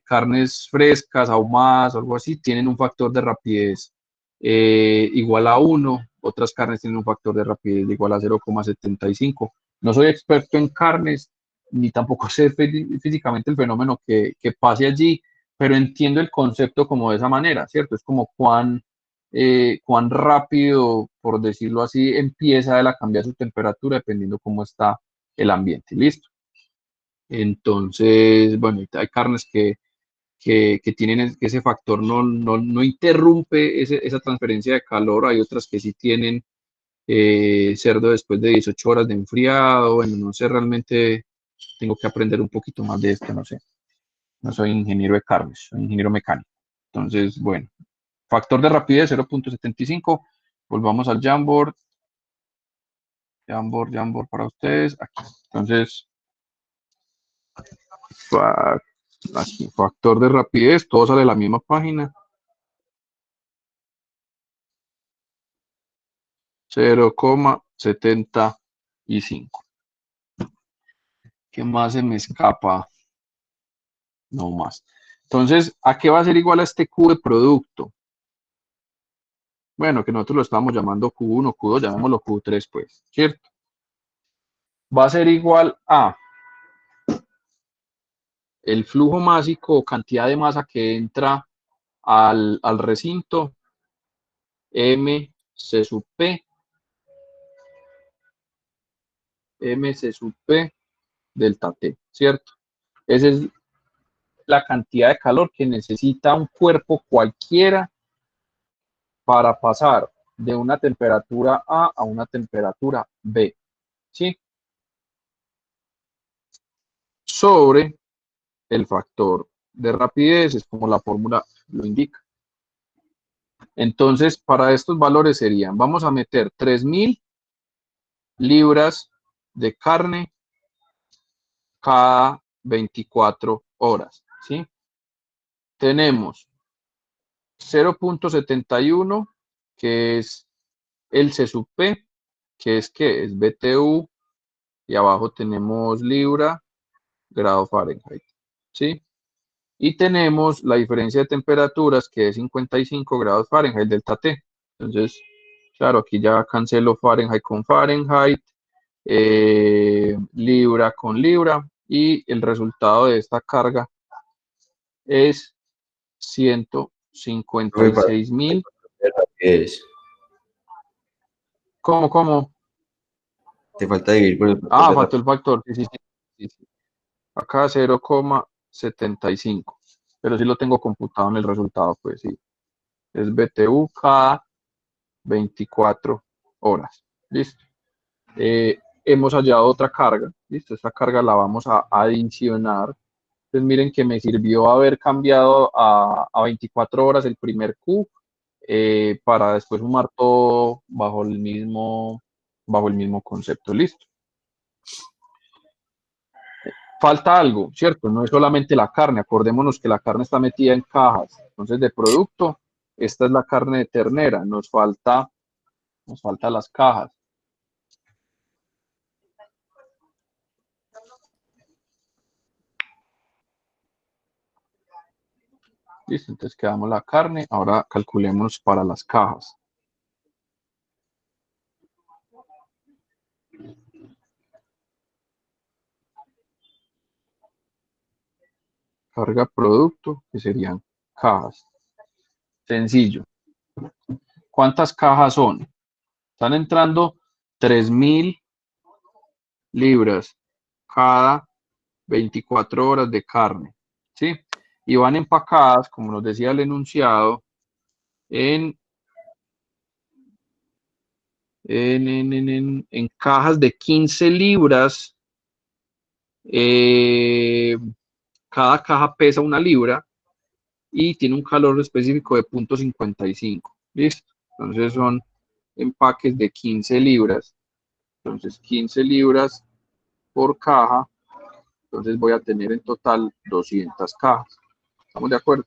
Carnes frescas, ahumadas, algo así, tienen un factor de rapidez igual a 1, otras carnes tienen un factor de rapidez igual a 0,75. No soy experto en carnes, ni tampoco sé físicamente el fenómeno que pase allí, pero entiendo el concepto como de esa manera, ¿cierto? Es como cuán rápido, por decirlo así, empieza él a cambiar su temperatura dependiendo cómo está el ambiente. ¿Listo? Entonces, bueno, hay carnes que tienen que ese factor no interrumpe esa transferencia de calor, hay otras que sí tienen cerdo después de 18 horas de enfriado, bueno, no sé, realmente tengo que aprender un poquito más de esto, no sé, no soy ingeniero de carnes, soy ingeniero mecánico. Entonces, bueno, factor de rapidez 0.75, volvamos al Jamboard, Jamboard para ustedes, aquí. Entonces, aquí, factor de rapidez, todo sale de la misma página. 0,75. ¿Qué más se me escapa? No más. Entonces, ¿a qué va a ser igual a este Q de producto? Bueno, que nosotros lo estamos llamando Q1, Q2, llamémoslo Q3, pues, ¿cierto? Va a ser igual a el flujo másico o cantidad de masa que entra al recinto, MC sub P, MC sub P delta T, ¿cierto? Esa es la cantidad de calor que necesita un cuerpo cualquiera para pasar de una temperatura A una temperatura B, ¿sí? Sobre el factor de rapidez, es como la fórmula lo indica. Entonces, para estos valores serían, vamos a meter 3000 libras de carne cada 24 horas, ¿sí? Tenemos 0.71, que es el C sub P, que es BTU, y abajo tenemos libra, grado Fahrenheit, ¿sí? Y tenemos la diferencia de temperaturas, que es 55 grados Fahrenheit, delta T. Entonces, claro, aquí ya cancelo Fahrenheit con Fahrenheit, libra con libra, y el resultado de esta carga es 156.000. Es. ¿Cómo? Te falta dividir por el factor Ah, de faltó el factor. Sí. Acá 0,75. Pero sí lo tengo computado en el resultado, pues sí. Es BTU cada 24 horas. ¿Listo? Hemos hallado otra carga. ¿Listo? Esta carga la vamos a adicionar. Entonces miren que me sirvió haber cambiado a 24 horas el primer Q para después sumar todo bajo el mismo concepto. ¿Listo? falta algo, ¿cierto? No es solamente la carne, acordémonos que la carne está metida en cajas. Entonces, de producto, esta es la carne de ternera, nos falta las cajas. Listo, entonces quedamos la carne, ahora calculemos para las cajas. Carga producto, que serían cajas. Sencillo. ¿Cuántas cajas son? Están entrando 3.000 libras cada 24 horas de carne, ¿sí? Y van empacadas, como nos decía el enunciado, en cajas de 15 libras. Cada caja pesa 1 libra y tiene un calor específico de 0.55. ¿Listo? Entonces son empaques de 15 libras. Entonces 15 libras por caja. Entonces voy a tener en total 200 cajas. ¿Estamos de acuerdo?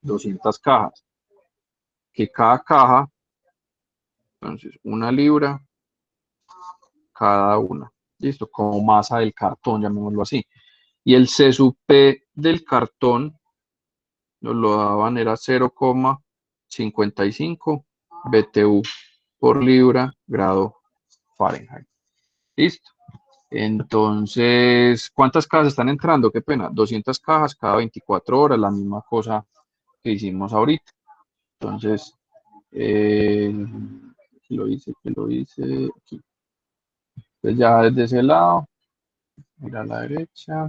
200 cajas. Que cada caja, entonces 1 libra cada una. Listo, como masa del cartón, llamémoslo así. Y el C sub P del cartón nos lo daban, era 0,55 BTU por libra grado Fahrenheit. Listo. Entonces, ¿cuántas cajas están entrando? Qué pena, 200 cajas cada 24 horas, la misma cosa que hicimos ahorita. Entonces, aquí lo hice, aquí. Entonces ya desde ese lado, mira a la derecha.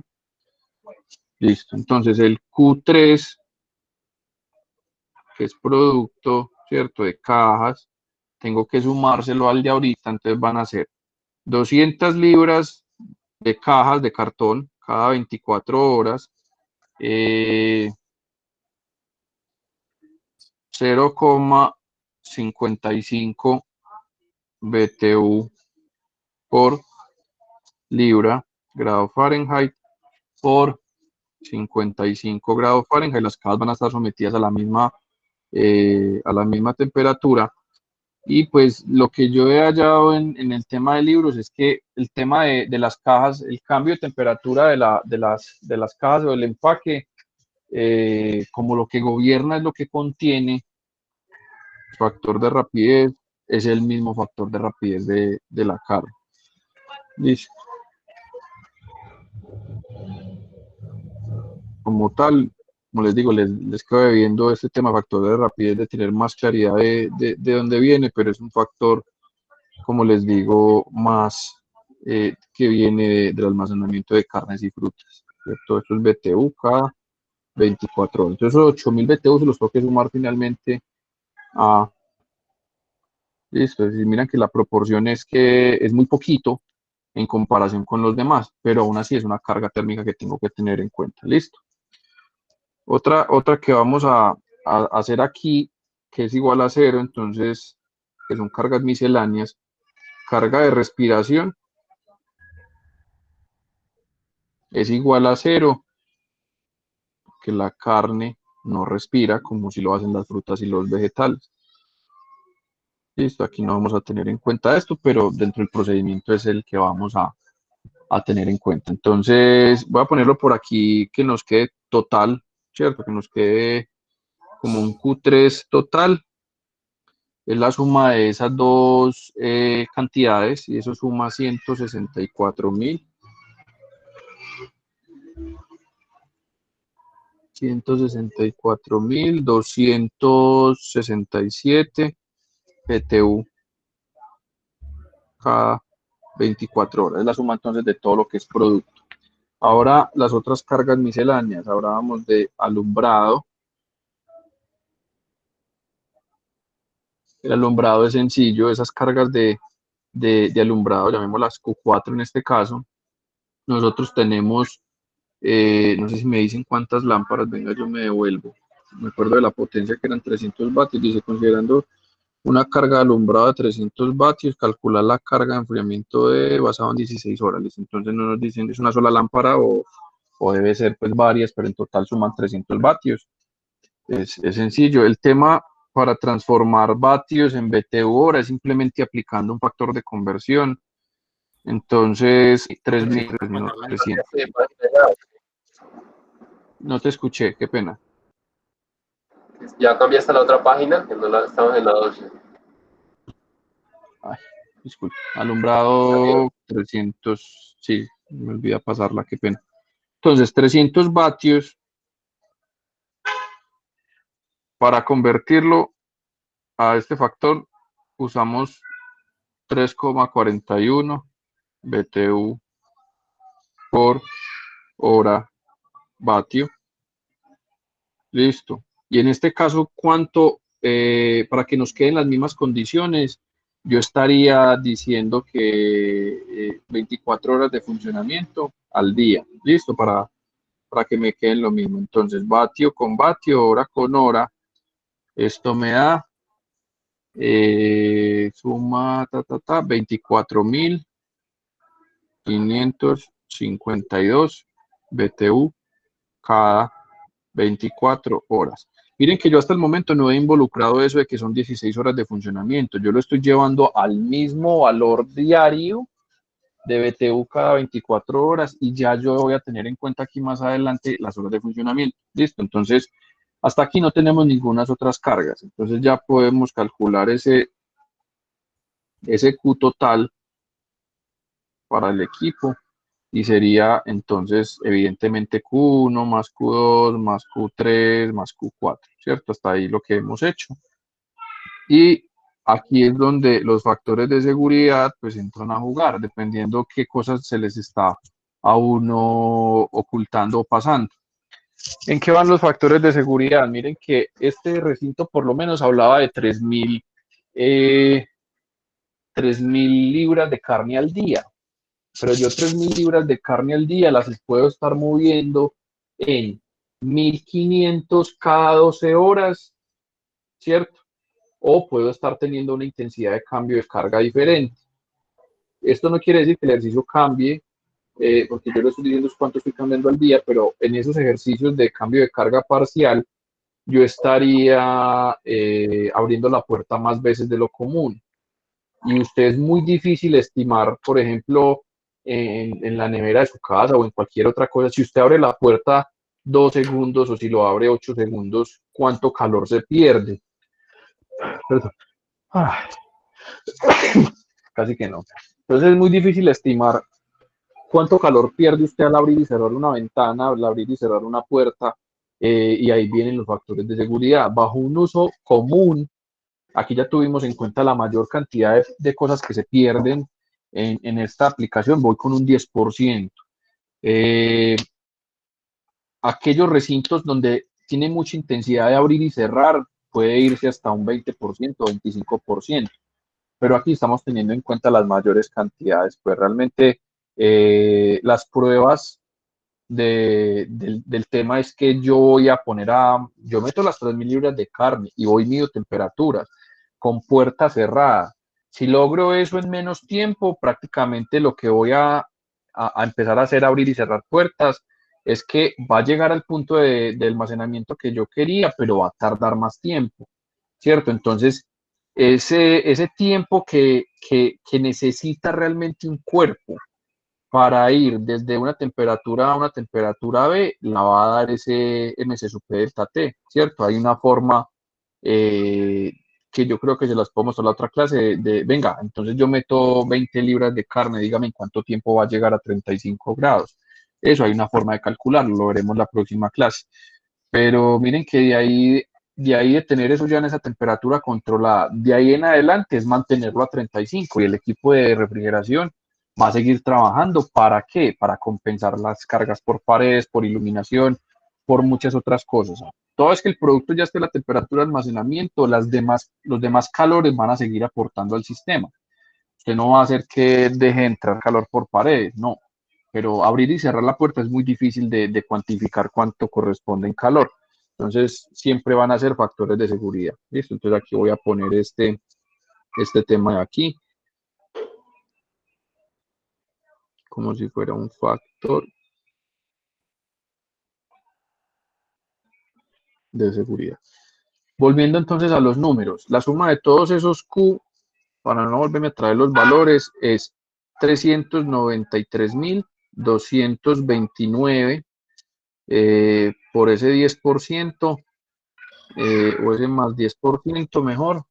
Listo, entonces el Q3, que es producto, ¿cierto?, de cajas, tengo que sumárselo al de ahorita, entonces van a ser 200 libras de cajas de cartón cada 24 horas, 0,55 BTU por libra grado Fahrenheit por 55 grados Fahrenheit. Las cajas van a estar sometidas a la misma temperatura. Y pues lo que yo he hallado en el tema de libros es que el tema de las cajas, el cambio de temperatura de las cajas o del empaque, como lo que gobierna es lo que contiene, factor de rapidez es el mismo factor de rapidez de la carne. Listo. Como tal, como les digo, les quedo debiendo este tema, factor de rapidez, de tener más claridad de dónde viene, pero es un factor, como les digo, más que viene del almacenamiento de carnes y frutas, ¿cierto? Esto es BTU cada 24 horas. Entonces, esos 8.000 BTU se los tengo que sumar finalmente a... Listo, es decir, miran que la proporción es que es muy poquito en comparación con los demás, pero aún así es una carga térmica que tengo que tener en cuenta. Listo. Otra que vamos a hacer aquí, que es igual a 0, entonces, que son cargas misceláneas. Carga de respiración es igual a 0, que la carne no respira como si lo hacen las frutas y los vegetales. Listo, aquí no vamos a tener en cuenta esto, pero dentro del procedimiento es el que vamos a tener en cuenta. Entonces, voy a ponerlo por aquí que nos quede total, ¿cierto? Que nos quede como un Q3 total. Es la suma de esas dos cantidades y eso suma 164.000. 164.267 BTU cada 24 horas. Es la suma entonces de todo lo que es producto. Ahora las otras cargas misceláneas. Ahora vamos de alumbrado. El alumbrado es sencillo. Esas cargas de alumbrado, llamémoslas Q4 en este caso. Nosotros tenemos, no sé si me dicen cuántas lámparas, venga, yo me devuelvo. Me acuerdo de la potencia que eran 300 vatios, dice, considerando una carga de alumbrado de 300 vatios, calcular la carga de enfriamiento basado en 16 horas. ¿Listo? Entonces no nos dicen es una sola lámpara o debe ser pues varias, pero en total suman 300 vatios. Es sencillo. El tema para transformar vatios en BTU hora es simplemente aplicando un factor de conversión. Entonces, 3.000, no, 300. No te escuché, qué pena. Ya cambiaste a la otra página, que no la estamos en la 12. Ay, disculpe. Alumbrado 300, sí, me olvida pasarla, qué pena. Entonces, 300 vatios, para convertirlo a este factor, usamos 3,41 BTU por hora vatio. Listo. Y en este caso, ¿cuánto, para que nos queden las mismas condiciones? Yo estaría diciendo que 24 horas de funcionamiento al día. Listo, para que me queden lo mismo. Entonces, vatio con vatio, hora con hora. Esto me da suma 24.552 BTU cada 24 horas. Miren que yo hasta el momento no he involucrado eso de que son 16 horas de funcionamiento. Yo lo estoy llevando al mismo valor diario de BTU cada 24 horas y ya yo voy a tener en cuenta aquí más adelante las horas de funcionamiento. Listo, entonces hasta aquí no tenemos ninguna otras cargas. Entonces ya podemos calcular ese Q total para el equipo y sería entonces evidentemente Q1 más Q2 más Q3 más Q4, ¿cierto? Hasta ahí lo que hemos hecho. Y aquí es donde los factores de seguridad pues entran a jugar, dependiendo qué cosas se les está a uno ocultando o pasando. ¿En qué van los factores de seguridad? Miren que este recinto por lo menos hablaba de 3.000 libras de carne al día, pero yo 3.000 libras de carne al día las puedo estar moviendo en 1.500 cada 12 horas, ¿cierto? O puedo estar teniendo una intensidad de cambio de carga diferente. Esto no quiere decir que el ejercicio cambie, porque yo lo estoy diciendo es cuánto estoy cambiando al día, pero en esos ejercicios de cambio de carga parcial, yo estaría abriendo la puerta más veces de lo común. Y usted es muy difícil estimar, por ejemplo, en la nevera de su casa o en cualquier otra cosa, si usted abre la puerta 2 segundos o si lo abre 8 segundos, cuánto calor se pierde. Perdón. Casi que no. Entonces es muy difícil estimar cuánto calor pierde usted al abrir y cerrar una ventana, al abrir y cerrar una puerta, y ahí vienen los factores de seguridad. Bajo un uso común, aquí ya tuvimos en cuenta la mayor cantidad de cosas que se pierden en esta aplicación, voy con un 10%. Aquellos recintos donde tiene mucha intensidad de abrir y cerrar, puede irse hasta un 20% o 25%. Pero aquí estamos teniendo en cuenta las mayores cantidades, pues realmente las pruebas del tema es que yo meto las 3.000 libras de carne y voy mido temperaturas con puerta cerrada. Si logro eso en menos tiempo, prácticamente lo que voy a empezar a hacer, abrir y cerrar puertas, es que va a llegar al punto de almacenamiento que yo quería, pero va a tardar más tiempo, ¿cierto? Entonces, ese tiempo que necesita realmente un cuerpo para ir desde una temperatura A a una temperatura B, la va a dar ese MC delta T, ¿cierto? Hay una forma que yo creo que se las podemos mostrar en la otra clase venga, entonces yo meto 20 libras de carne, dígame en cuánto tiempo va a llegar a 35 grados. Eso hay una forma de calcularlo, lo veremos en la próxima clase. Pero miren que de ahí de tener eso ya en esa temperatura controlada, de ahí en adelante es mantenerlo a 35 y el equipo de refrigeración va a seguir trabajando. ¿Para qué? Para compensar las cargas por paredes, por iluminación, por muchas otras cosas. Todo es que el producto ya esté a la temperatura de almacenamiento, los demás calores van a seguir aportando al sistema. Usted no va a hacer que deje de entrar calor por paredes, no. Pero abrir y cerrar la puerta es muy difícil de cuantificar cuánto corresponde en calor. Entonces, siempre van a ser factores de seguridad. ¿Listo? Entonces, aquí voy a poner este tema de aquí, como si fuera un factor de seguridad. Volviendo entonces a los números, la suma de todos esos Q, para no volverme a traer los valores, es 393.229 por ese 10%, o ese más 10% mejor.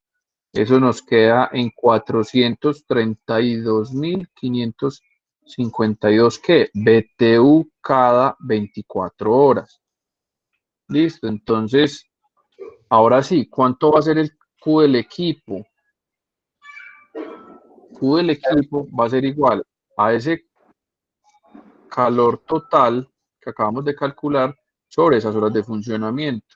Eso nos queda en 432.552 ¿qué? BTU cada 24 horas. Listo, entonces, ahora sí, ¿cuánto va a ser el Q del equipo? Q del equipo va a ser igual a ese calor total que acabamos de calcular sobre esas horas de funcionamiento.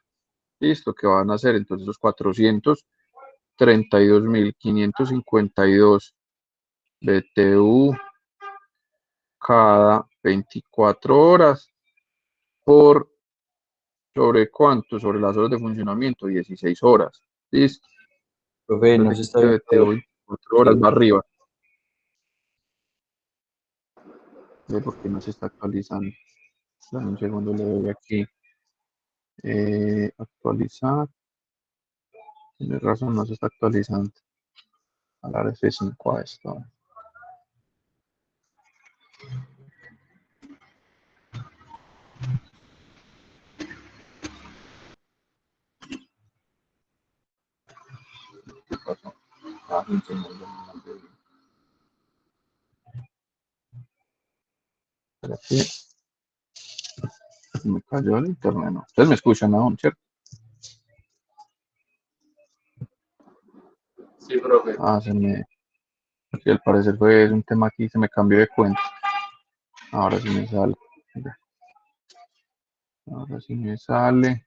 Listo, que van a ser entonces los 432.552 BTU cada 24 horas por sobre cuánto, sobre las horas de funcionamiento, 16 horas. Listo. Profe, no se está viendo. BTU 24 horas va arriba. ¿Por qué no se está actualizando? Dame un segundo, le doy aquí. Actualizar. Tiene razón, no se está actualizando. A la F5 a esto. ¿Qué pasó? Ah, un segundo, aquí. Me cayó el internet, ¿no? Ustedes me escuchan aún, ¿cierto? Sí, profe. Sí, al parecer fue un tema aquí, se me cambió de cuenta. Ahora sí me sale. Ahora sí me sale.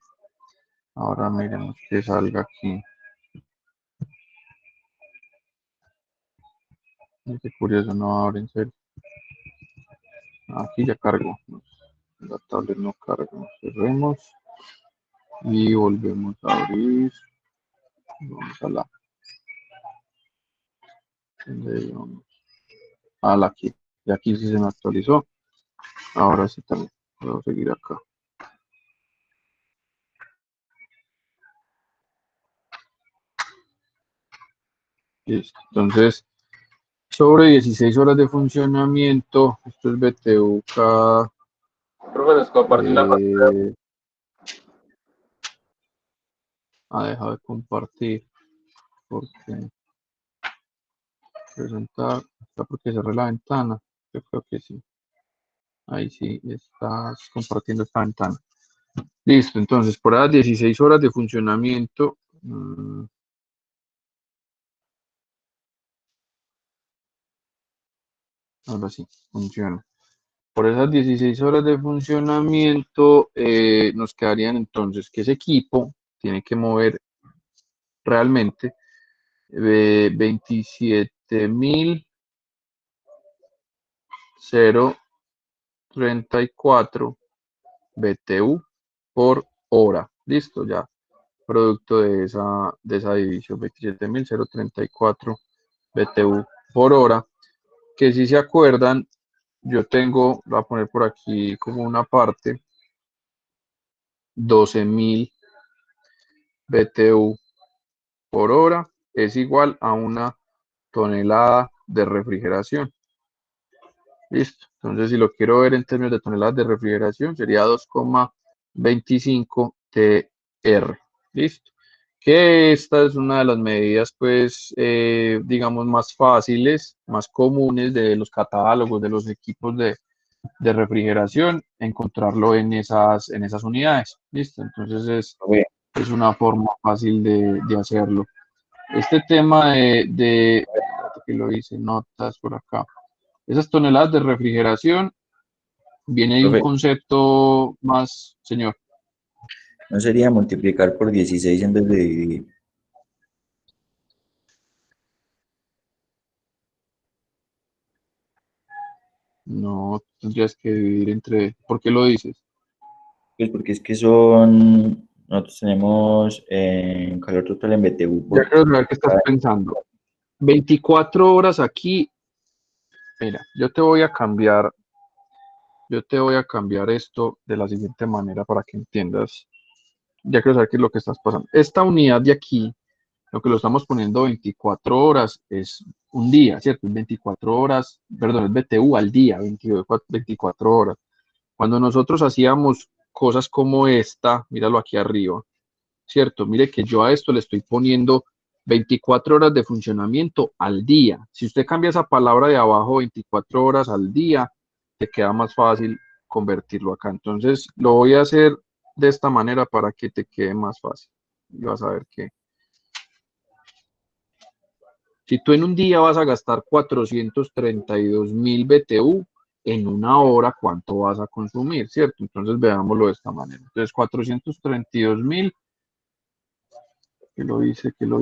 Ahora miremos que salga aquí. Qué curioso, no abre en serio. Aquí ya cargo. La tablet no carga. Cerremos. Y volvemos a abrir. Vamos a la. A la aquí. Y aquí sí se me actualizó. Ahora sí también. Puedo seguir acá. Listo. Entonces, sobre 16 horas de funcionamiento, esto es BTU cada Profe, nos comparte una pantalla. ha dejado de compartir porque presentar, está porque cerré la ventana, yo creo que sí, ahí sí estás compartiendo esta ventana. Listo, entonces por las 16 horas de funcionamiento, ahora sí, funciona. Por esas 16 horas de funcionamiento nos quedarían entonces que ese equipo tiene que mover realmente 27.034 BTU por hora. Listo, ya. Producto de esa división, 27.034 BTU por hora. Que si se acuerdan, yo tengo, voy a poner por aquí como una parte, 12.000 BTU por hora es igual a una tonelada de refrigeración. Listo. Entonces, si lo quiero ver en términos de toneladas de refrigeración, sería 2,25 TR. Listo. Que esta es una de las medidas, pues, digamos, más fáciles, más comunes de los catálogos, de los equipos de refrigeración, encontrarlo en esas unidades. Listo. Entonces, es una forma fácil de hacerlo. Este tema que lo hice, notas por acá. Esas toneladas de refrigeración viene de un Profe, concepto más, señor. ¿no sería multiplicar por 16 en vez de dividir? No tendrías que dividir entre. ¿Por qué lo dices? Pues porque es que son Nosotros tenemos calor total en BTU. Ya por- quiero saber qué estás pensando. 24 horas aquí. Mira, yo te voy a cambiar esto de la siguiente manera para que entiendas. Ya quiero saber qué es lo que estás pasando. Esta unidad de aquí, lo que lo estamos poniendo 24 horas es un día, ¿cierto? Es 24 horas, perdón, es BTU al día, 24 horas. Cuando nosotros hacíamos cosas como esta, míralo aquí arriba, ¿cierto? Mire que yo a esto le estoy poniendo 24 horas de funcionamiento al día. Si usted cambia esa palabra de abajo, 24 horas al día, te queda más fácil convertirlo acá. Entonces, lo voy a hacer de esta manera para que te quede más fácil. Y vas a ver que si tú en un día vas a gastar 432.000 BTU, en una hora, ¿cuánto vas a consumir? ¿Cierto? Entonces, veámoslo de esta manera. Entonces, 432.000, que lo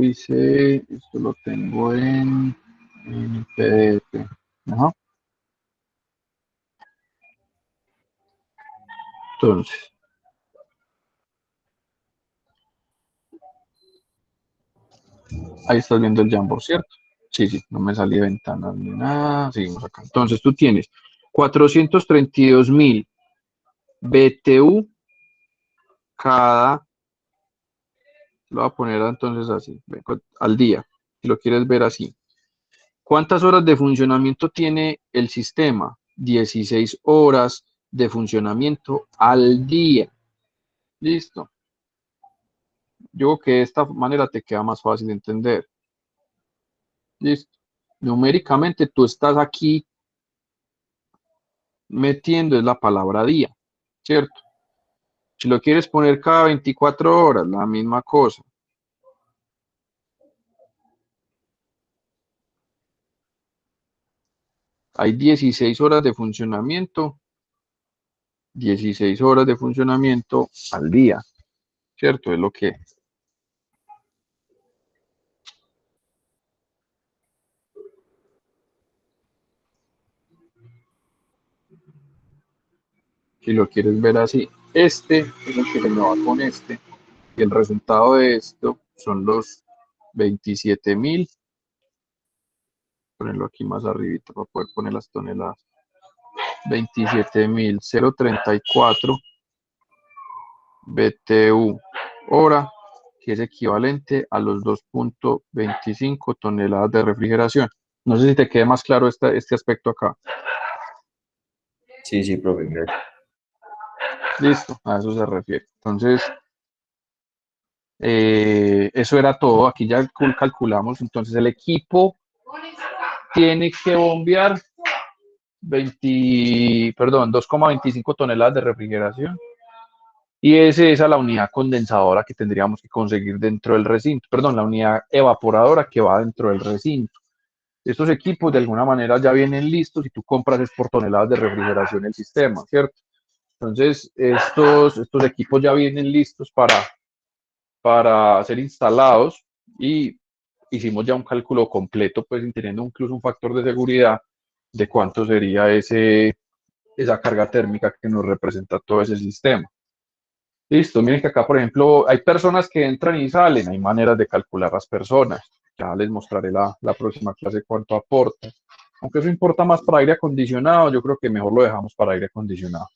hice, esto lo tengo en PDF. Ajá. Entonces, ahí estás viendo el Jamboard, ¿cierto? Sí, sí, no me salí de ventanas ni nada. Seguimos acá. Entonces, tú tienes 432.000 BTU cada, lo voy a poner entonces así, al día, si lo quieres ver así. ¿Cuántas horas de funcionamiento tiene el sistema? 16 horas de funcionamiento al día. Listo. Yo creo que de esta manera te queda más fácil de entender. Listo. Numéricamente tú estás aquí metiendo es la palabra día, ¿cierto? Si lo quieres poner cada 24 horas, la misma cosa. Hay 16 horas de funcionamiento, 16 horas de funcionamiento al día, ¿cierto? Es lo que... Si lo quieres ver así, este es el que se me va con este. Y el resultado de esto son los 27.000. Ponerlo aquí más arribita para poder poner las toneladas. 27.034 BTU hora, que es equivalente a los 2.25 toneladas de refrigeración. No sé si te quede más claro este aspecto acá. Sí, sí, profe, gracias. Listo, a eso se refiere. Entonces, eso era todo. Aquí ya calculamos. Entonces, el equipo tiene que bombear 2.25 toneladas de refrigeración. Y esa es la unidad condensadora que tendríamos que conseguir dentro del recinto. Perdón, la unidad evaporadora que va dentro del recinto. Estos equipos de alguna manera ya vienen listos y tú compras es por toneladas de refrigeración el sistema, ¿cierto? Entonces, estos equipos ya vienen listos para ser instalados y hicimos ya un cálculo completo, pues teniendo incluso un factor de seguridad de cuánto sería esa carga térmica que nos representa todo ese sistema. Listo, miren que acá, por ejemplo, hay personas que entran y salen, hay maneras de calcular las personas. Ya les mostraré la próxima clase cuánto aporta. Aunque eso importa más para aire acondicionado, yo creo que mejor lo dejamos para aire acondicionado.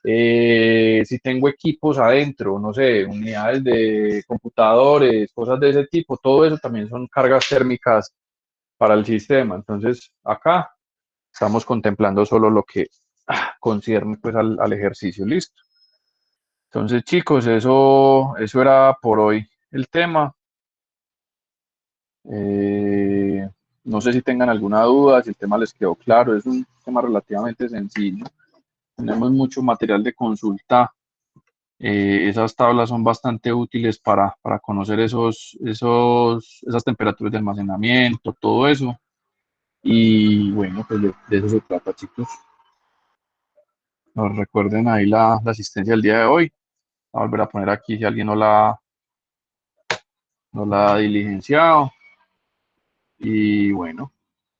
Si tengo equipos adentro, no sé, unidades de computadores, cosas de ese tipo, todo eso también son cargas térmicas para el sistema. Entonces, acá estamos contemplando solo lo que concierne pues al ejercicio. Listo. Entonces, chicos, eso era por hoy el tema. Eh, no sé si tengan alguna duda, si el tema les quedó claro. Es un tema relativamente sencillo. Tenemos mucho material de consulta. Esas tablas son bastante útiles para conocer esas temperaturas de almacenamiento, todo eso. Y bueno, pues de eso se trata, chicos. Nos recuerden ahí la asistencia del día de hoy. Voy a volver a poner aquí si alguien no la ha diligenciado. Y bueno,